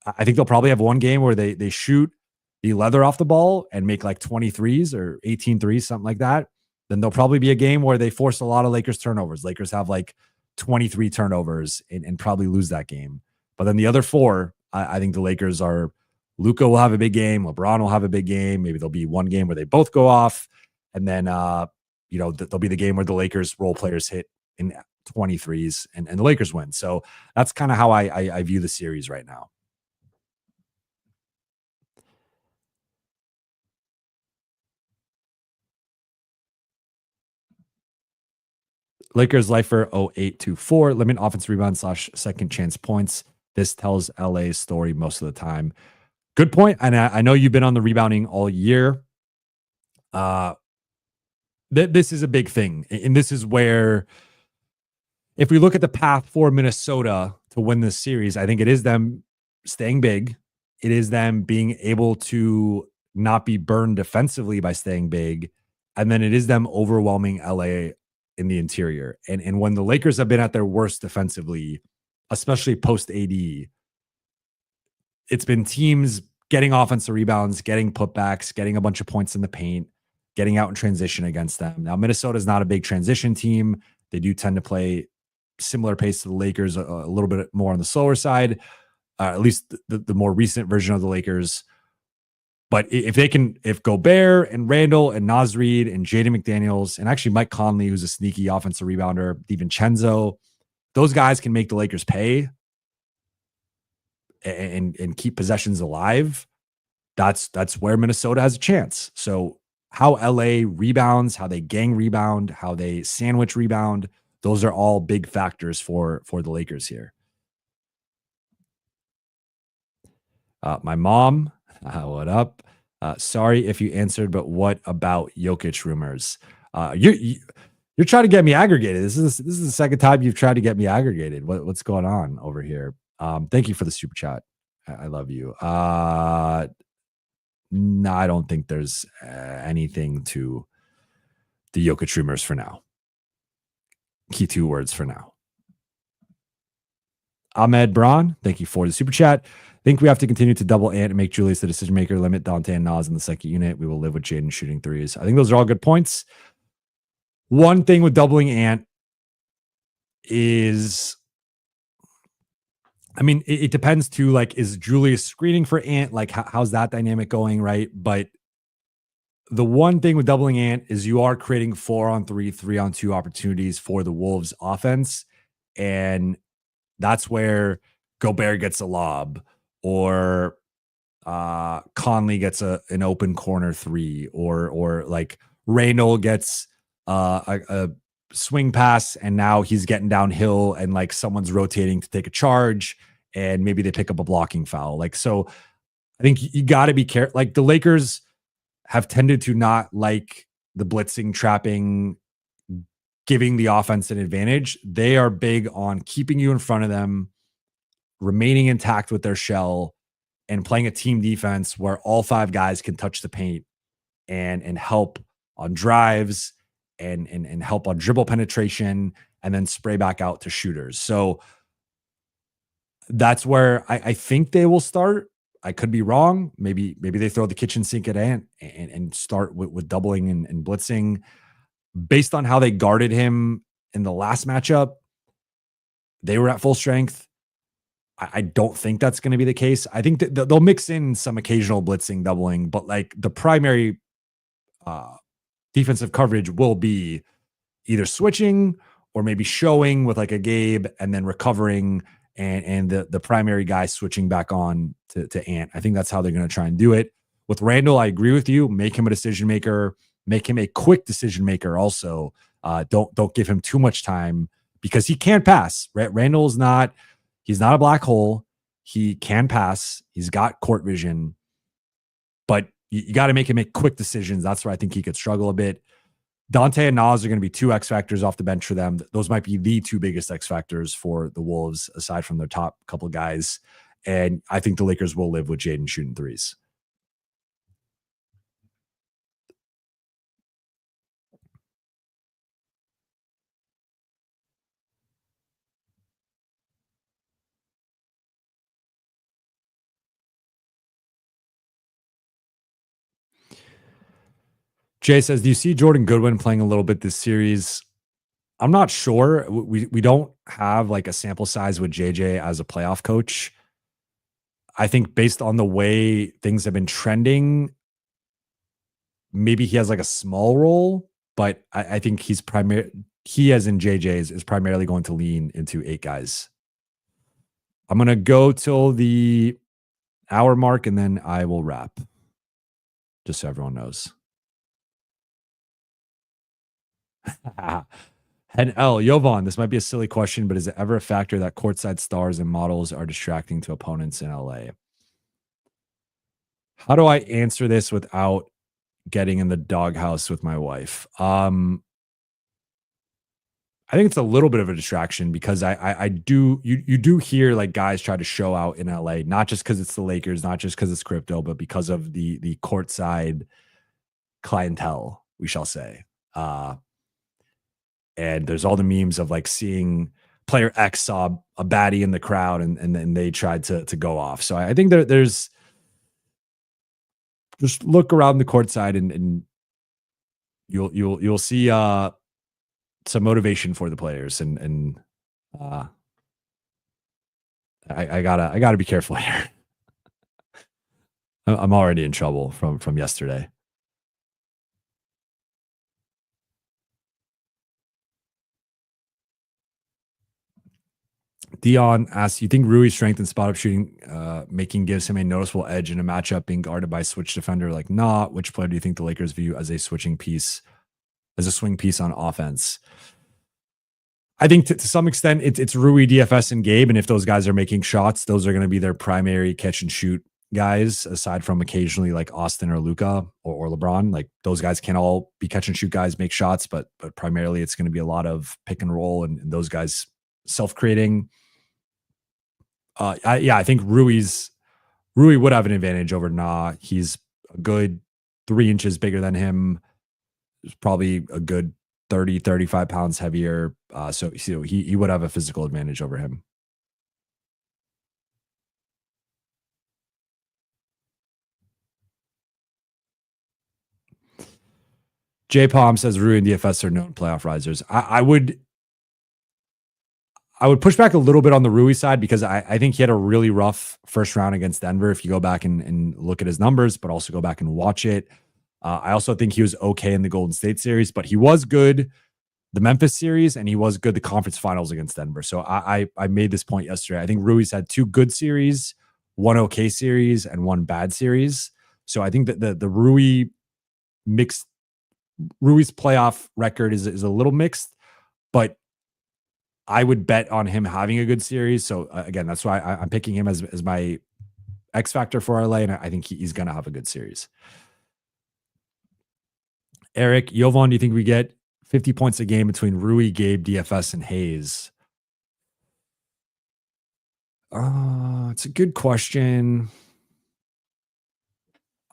I think they'll probably have one game where they shoot the leather off the ball and make like 23s or 18 threes, something like that. Then there'll probably be a game where they force a lot of Lakers turnovers. Lakers have like 23 turnovers and probably lose that game. But then the other 4, I think the Lakers are, Luka will have a big game. LeBron will have a big game. Maybe there'll be one game where they both go off. And then, there'll be the game where the Lakers role players hit in 23s and the Lakers win. So that's kind of how I view the series right now. Lakers lifer 0824, limit offense rebound / second chance points. This tells LA's story most of the time. Good point. And I know you've been on the rebounding all year. This is a big thing. And this is where, if we look at the path for Minnesota to win this series, I think it is them staying big. It is them being able to not be burned defensively by staying big. And then it is them overwhelming LA in the interior. And when the Lakers have been at their worst defensively, especially post AD, it's been teams getting offensive rebounds, getting putbacks, getting a bunch of points in the paint, getting out in transition against them. Now, Minnesota is not a big transition team. They do tend to play similar pace to the Lakers, a little bit more on the slower side, at least the more recent version of the Lakers. But if Gobert and Randle and Naz Reid and Jaden McDaniels and actually Mike Conley, who's a sneaky offensive rebounder, DiVincenzo, those guys can make the Lakers pay and keep possessions alive, that's where Minnesota has a chance. So how LA rebounds, how they gang rebound, how they sandwich rebound, those are all big factors for the Lakers here. My mom, what up? Sorry if you answered, but what about Jokic rumors? You're trying to get me aggregated. This is the second time you've tried to get me aggregated. What's going on over here? Thank you for the super chat. I love you. No, I don't think there's anything to the Jokic rumors for now. Key 2 words for now. Ahmed Braun, thank you for the super chat. Think we have to continue to double Ant and make Julius the decision maker, limit Dante and Nas in the second unit. We will live with Jaden shooting threes. I think those are all good points. One thing with doubling Ant is, I mean, it depends too. Like, is Julius screening for Ant? Like, how's that dynamic going? Right. But the one thing with doubling Ant is you are creating 4-on-3, 3-on-2 opportunities for the Wolves offense. And that's where Gobert gets a lob, or Conley gets an open corner three, or like Randle gets a swing pass and now he's getting downhill and like someone's rotating to take a charge and maybe they pick up a blocking foul. Like, so I think you got to be careful. Like, the Lakers have tended to not like the blitzing, trapping, giving the offense an advantage. They are big on keeping you in front of them, remaining intact with their shell, and playing a team defense where all 5 guys can touch the paint and help on drives and help on dribble penetration and then spray back out to shooters. So that's where I think they will start. I could be wrong. Maybe they throw the kitchen sink at Ant and start with doubling and blitzing. Based on how they guarded him in the last matchup, they were at full strength. I don't think that's going to be the case. I think that they'll mix in some occasional blitzing, doubling, but like the primary defensive coverage will be either switching or maybe showing with like a Gabe and then recovering and the primary guy switching back on to Ant. I think that's how they're going to try and do it. With Randle, I agree with you. Make him a decision maker. Make him a quick decision maker also. Don't give him too much time because he can pass. Randle's not, he's not a black hole. He can pass. He's got court vision. But you got to make him make quick decisions. That's where I think he could struggle a bit. Dante and Nas are going to be 2 X factors off the bench for them. Those might be the 2 biggest X factors for the Wolves, aside from their top couple guys. And I think the Lakers will live with Jaden shooting threes. Jay says, do you see Jordan Goodwin playing a little bit this series? I'm not sure. We don't have like a sample size with JJ as a playoff coach. I think based on the way things have been trending, maybe he has like a small role, but I think he as in JJ's is primarily going to lean into 8 guys. I'm going to go till the hour mark and then I will wrap. Just so everyone knows. And Jovan, this might be a silly question, but is it ever a factor that courtside stars and models are distracting to opponents in LA? How do I answer this without getting in the doghouse with my wife? I think it's a little bit of a distraction because you do hear like guys try to show out in LA, not just because it's the Lakers, not just because it's crypto, but because of the courtside clientele, we shall say. And there's all the memes of like seeing player X saw a baddie in the crowd and then they tried to go off. So I think there's just look around the court side and you'll see some motivation for the players and I gotta be careful here. I'm already in trouble from yesterday. Dion asks, you think Rui's strength and spot up shooting making gives him a noticeable edge in a matchup being guarded by a switch defender? Like, not. Which player do you think the Lakers view as a swing piece on offense? I think to some extent it's Rui, DFS, and Gabe. And if those guys are making shots, those are going to be their primary catch and shoot guys, aside from occasionally like Austin or Luka or LeBron. Like, those guys can all be catch and shoot guys, make shots, but primarily it's going to be a lot of pick and roll and those guys self-creating. I think Rui would have an advantage over Na. He's a good 3 inches bigger than him. He's probably a good 30, 35 pounds heavier. So he would have a physical advantage over him. J Palm says Rui and DFS are known playoff risers. I would push back a little bit on the Rui side because I think he had a really rough first round against Denver. If you go back and look at his numbers, but also go back and watch it. I also think he was okay in the Golden State series, but he was good the Memphis series and he was good the conference finals against Denver. So I made this point yesterday. I think Rui's had 2 good series, 1 okay series, and 1 bad series. So I think that the Rui's playoff record is a little mixed, but I would bet on him having a good series. So again, that's why I'm picking him as my X factor for LA, and I think he's going to have a good series. Eric, Jovan, do you think we get 50 points a game between Rui, Gabe, DFS, and Hayes? It's a good question.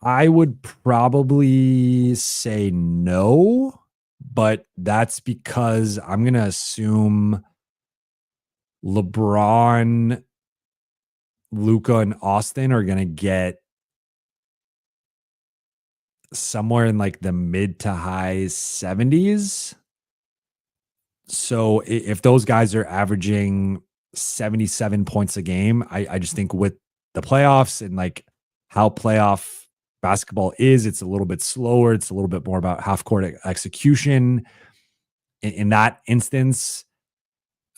I would probably say no, but that's because I'm going to assume LeBron, Luka, and Austin are going to get somewhere in like the mid to high 70s. So if those guys are averaging 77 points a game, I just think with the playoffs and like how playoff basketball is, it's a little bit slower. It's a little bit more about half court execution. In that instance,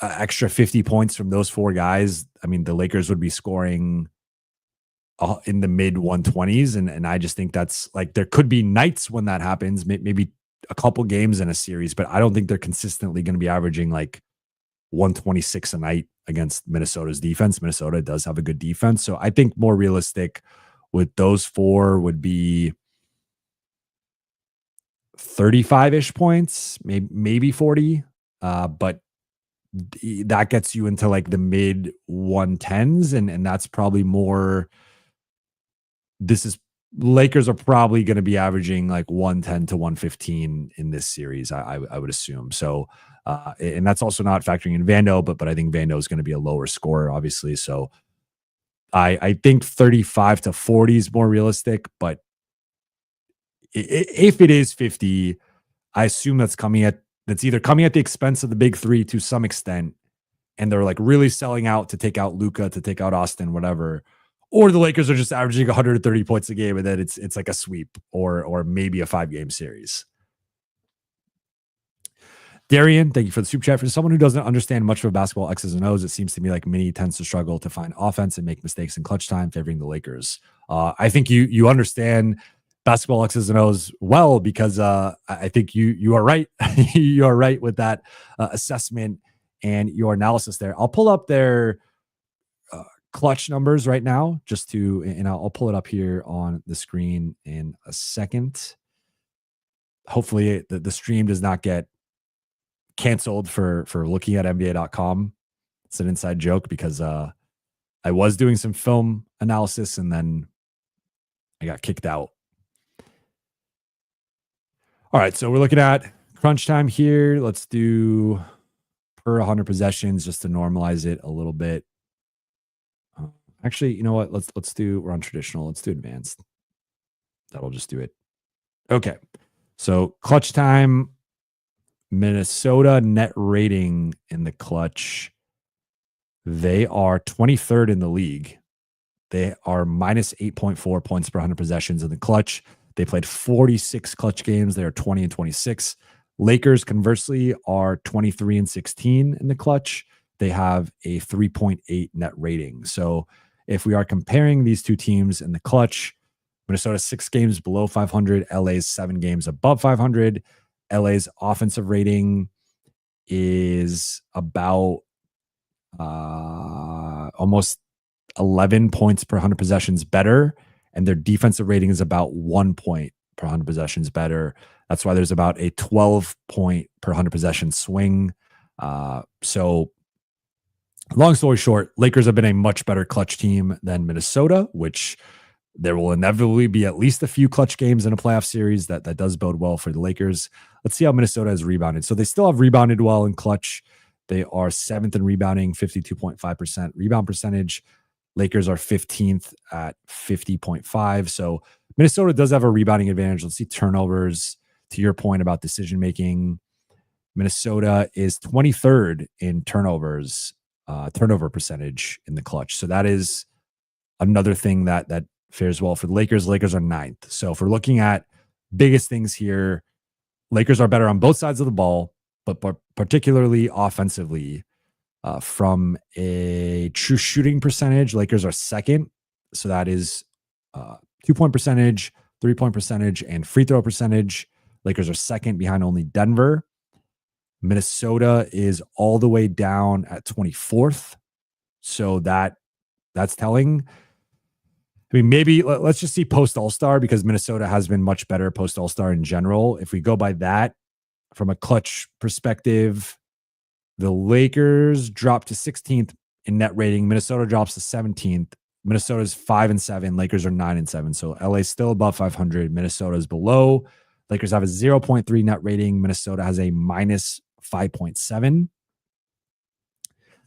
extra 50 points from those 4 guys. I mean, the Lakers would be scoring in the mid 120s. And I just think that's like, there could be nights when that happens, maybe a couple games in a series, but I don't think they're consistently going to be averaging like 126 a night against Minnesota's defense. Minnesota does have a good defense. So I think more realistic with those 4 would be 35-ish points, maybe 40. But that gets you into like the mid 110s. And that's probably more, Lakers are probably going to be averaging like 110 to 115 in this series, I would assume. So, and that's also not factoring in Vando, but I think Vando is going to be a lower scorer, obviously. So I think 35 to 40 is more realistic, but if it is 50, I assume that's either coming at the expense of the big 3 to some extent, and they're like really selling out to take out Luka, to take out Austin, whatever, or the Lakers are just averaging 130 points a game, and then it's like a sweep or maybe a 5-game series. Darian, thank you for the super chat. For someone who doesn't understand much of basketball X's and O's, it seems to me like Minnie tends to struggle to find offense and make mistakes in clutch time, favoring the Lakers. I think you understand basketball X's and O's well, because I think you are right. You are right with that assessment and your analysis there. I'll pull up their clutch numbers right now, and I'll pull it up here on the screen in a second. Hopefully the stream does not get canceled for looking at NBA.com. It's an inside joke because I was doing some film analysis and then I got kicked out. All right, so we're looking at crunch time here. Let's do per 100 possessions just to normalize it a little bit. Actually, you know what? We're on traditional. Let's do advanced. That'll just do it. Okay. So clutch time, Minnesota net rating in the clutch. They are 23rd in the league. They are minus 8.4 points per 100 possessions in the clutch. They played 46 clutch games. They are 20 and 26. Lakers, conversely, are 23 and 16 in the clutch. They have a 3.8 net rating. So if we are comparing these two teams in the clutch, Minnesota's 6 games below 500, LA's 7 games above 500. LA's offensive rating is about almost 11 points per 100 possessions better, and their defensive rating is about 1 point per 100 possessions better. That's why there's about a 12 point per 100 possession swing. So long story short, Lakers have been a much better clutch team than Minnesota, which there will inevitably be at least a few clutch games in a playoff series. That does bode well for the Lakers. Let's see how Minnesota has rebounded. So they still have rebounded well in clutch. They are 7th in rebounding, 52.5% rebound percentage. Lakers are 15th at 50.5. So Minnesota does have a rebounding advantage. Let's see turnovers. to your point about decision making, Minnesota is 23rd in turnover percentage in the clutch. So that is another thing that fares well for the Lakers. Lakers are 9th. So if we're looking at biggest things here, Lakers are better on both sides of the ball, but particularly offensively. From a true shooting percentage, Lakers are 2nd. So that is 2-point percentage, 3-point percentage, and free throw percentage. Lakers are 2nd behind only Denver. Minnesota is all the way down at 24th. So that's telling. I mean, maybe let's just see post All-Star, because Minnesota has been much better post All-Star in general. If we go by that, from a clutch perspective, the Lakers drop to 16th in net rating. Minnesota drops to 17th. Minnesota's 5-7. Lakers are 9-7. So LA's still above 500. Minnesota's below. Lakers have a 0.3 net rating. Minnesota has a minus 5.7. And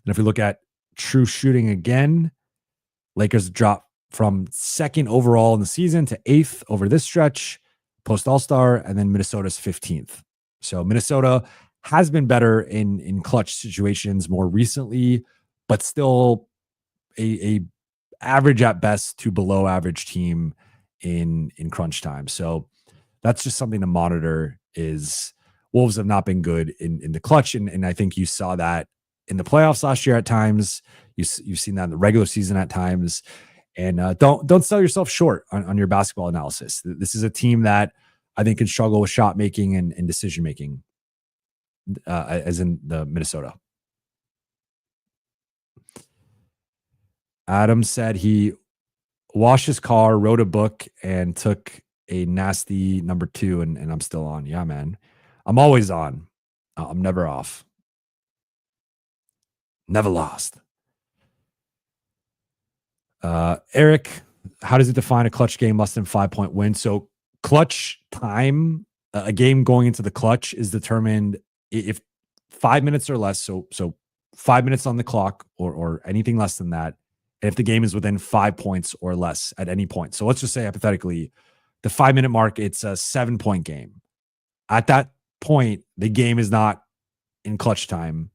if we look at true shooting again, Lakers drop from 2nd overall in the season to 8th over this stretch, post All-Star, and then Minnesota's 15th. So Minnesota has been better in clutch situations more recently, but still a average at best to below average team in crunch time. So that's just something to monitor. Is Wolves have not been good in the clutch, and I think you saw that in the playoffs last year at times. You've seen that in the regular season at times. And don't sell yourself short on your basketball analysis. This is a team that I think can struggle with shot making and decision making. As in the Minnesota. Adam said he washed his car, wrote a book, and took a nasty number 2, and I'm still on. Yeah, man. I'm always on. I'm never off. Never lost. Eric, how does it define a clutch game less than 5-point win? So clutch time, a game going into the clutch is determined if 5 minutes or less, so 5 minutes on the clock or anything less than that, and if the game is within 5 points or less at any point. So let's just say hypothetically, the 5-minute mark, it's a 7-point game. At that point, the game is not in clutch time.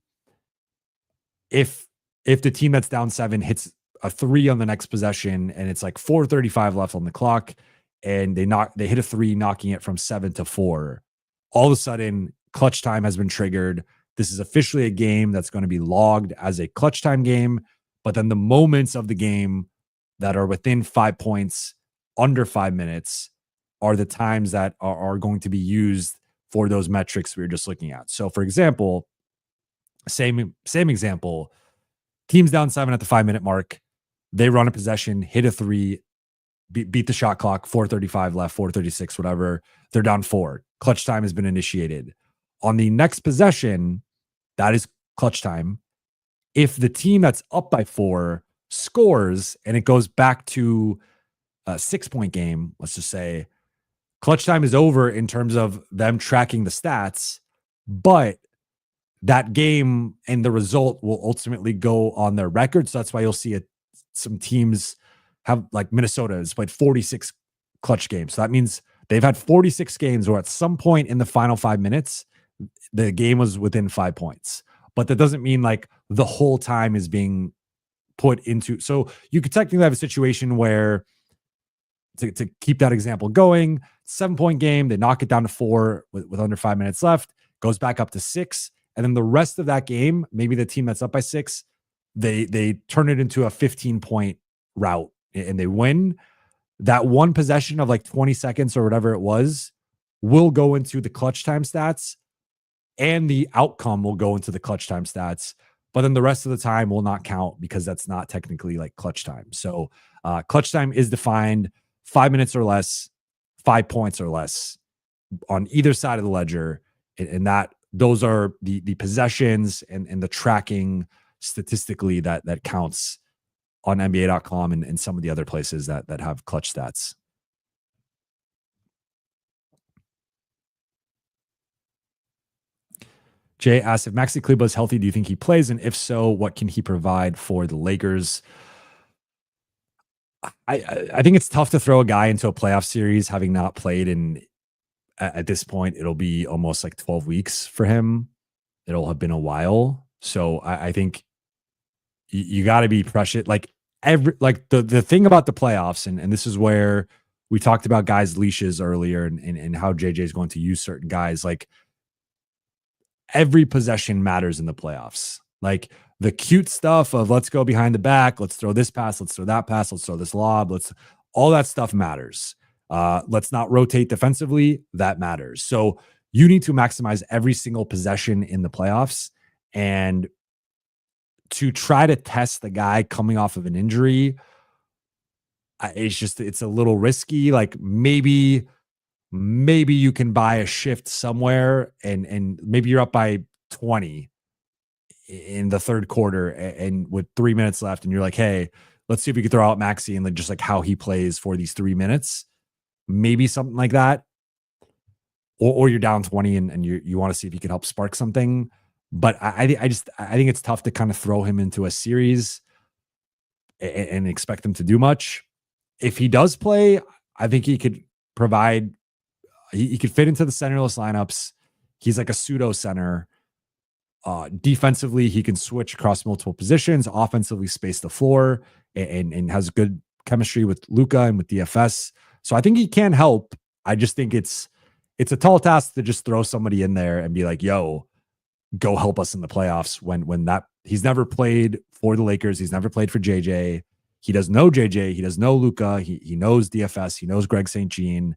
If the team that's down 7 hits a 3 on the next possession and it's like 4:35 left on the clock, and they hit a 3, knocking it from 7 to 4, all of a sudden clutch time has been triggered. This is officially a game that's going to be logged as a clutch time game. But then the moments of the game that are within 5 points, under 5 minutes, are the times that are going to be used for those metrics we were just looking at. So for example, same example, teams down 7 at the 5-minute mark, they run a possession, hit a 3, beat the shot clock, 4:35 left, 4:36, whatever. They're down 4. Clutch time has been initiated. On the next possession, that is clutch time. If the team that's up by 4 scores and it goes back to a 6-point game, let's just say, clutch time is over in terms of them tracking the stats, but that game and the result will ultimately go on their record. So that's why you'll see some teams have, like Minnesota has played 46 clutch games. So that means they've had 46 games where at some point in the final 5 minutes, the game was within 5 points. But that doesn't mean like the whole time is being put into. So you could technically have a situation where, to keep that example going, 7-point game, they knock it down to 4 with under 5 minutes left, goes back up to 6. And then the rest of that game, maybe the team that's up by 6, they turn it into a 15-point route and they win. That one possession of like 20 seconds or whatever it was will go into the clutch time stats, and the outcome will go into the clutch time stats. But then the rest of the time will not count because that's not technically like clutch time. So clutch time is defined 5 minutes or less, 5 points or less on either side of the ledger. And that those are the possessions and the tracking statistically that counts on NBA.com and some of the other places that have clutch stats. Jay asks, if Maxi Kleber is healthy, do you think he plays? And if so, what can he provide for the Lakers? I think it's tough to throw a guy into a playoff series having not played in at this point, it'll be almost like 12 weeks for him. It'll have been a while. So I think you got to be precious. Like the thing about the playoffs, and this is where we talked about guys' leashes earlier and how JJ is going to use certain guys. Like every possession matters in the playoffs. Like the cute stuff of let's go behind the back, let's throw this pass, let's throw that pass, let's throw this lob, all that stuff matters. Let's not rotate defensively. That matters. So you need to maximize every single possession in the playoffs. And to try to test the guy coming off of an injury, it's a little risky. Like maybe you can buy a shift somewhere and maybe you're up by 20 in the third quarter and with 3 minutes left and you're like, hey, let's see if we can throw out Maxey and then just like how he plays for these 3 minutes. Maybe something like that. Or you're down 20 and you want to see if you can help spark something. But I think it's tough to kind of throw him into a series and expect him to do much. If he does play, I think he could provide, he could fit into the centerless lineups. He's like a pseudo center. Defensively, he can switch across multiple positions, offensively space the floor and has good chemistry with Luka and with DFS. So I think he can help. I just think it's a tall task to just throw somebody in there and be like, yo, go help us in the playoffs when that he's never played for the Lakers. He's never played for JJ. He doesn't know JJ. He doesn't know Luka. He knows DFS. He knows Greg St. Jean,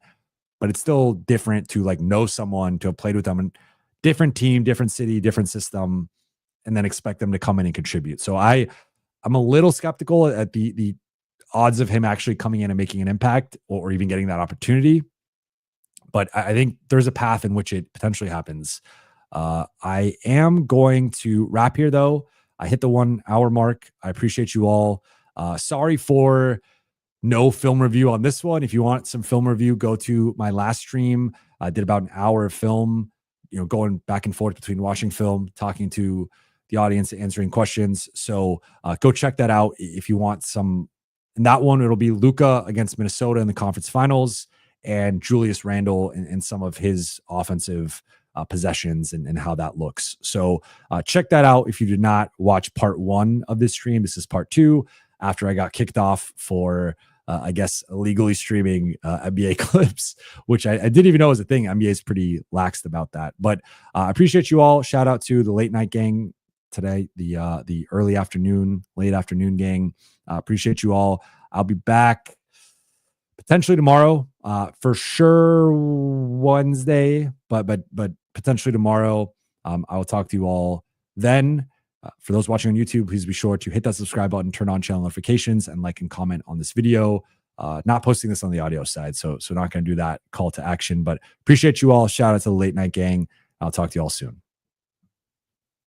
but it's still different to like know someone, to have played with them, and different team, different city, different system, and then expect them to come in and contribute. So I'm a little skeptical at the odds of him actually coming in and making an impact or even getting that opportunity. But I think there's a path in which it potentially happens. I am going to wrap here, though. I hit the 1 hour mark. I appreciate you all. Sorry for no film review on this one. If you want some film review, go to my last stream. I did about an hour of film, going back and forth between watching film, talking to the audience, answering questions. So go check that out if you want some. In that one, it'll be Luka against Minnesota in the conference finals and Julius Randle and some of his offensive possessions and how that looks. So check that out. If you did not watch part 1 of this stream, this is part 2 after I got kicked off for, I guess, illegally streaming NBA clips, which I didn't even know was a thing. NBA is pretty laxed about that. But I appreciate you all. Shout out to the late night gang today, the early afternoon, late afternoon gang. Appreciate you all. I'll be back potentially tomorrow, for sure Wednesday, but potentially tomorrow. I will talk to you all then. For those watching on YouTube, please be sure to hit that subscribe button, turn on channel notifications, and like and comment on this video. Not posting this on the audio side, so not going to do that call to action, but appreciate you all. Shout out to the late night gang. I'll talk to you all soon.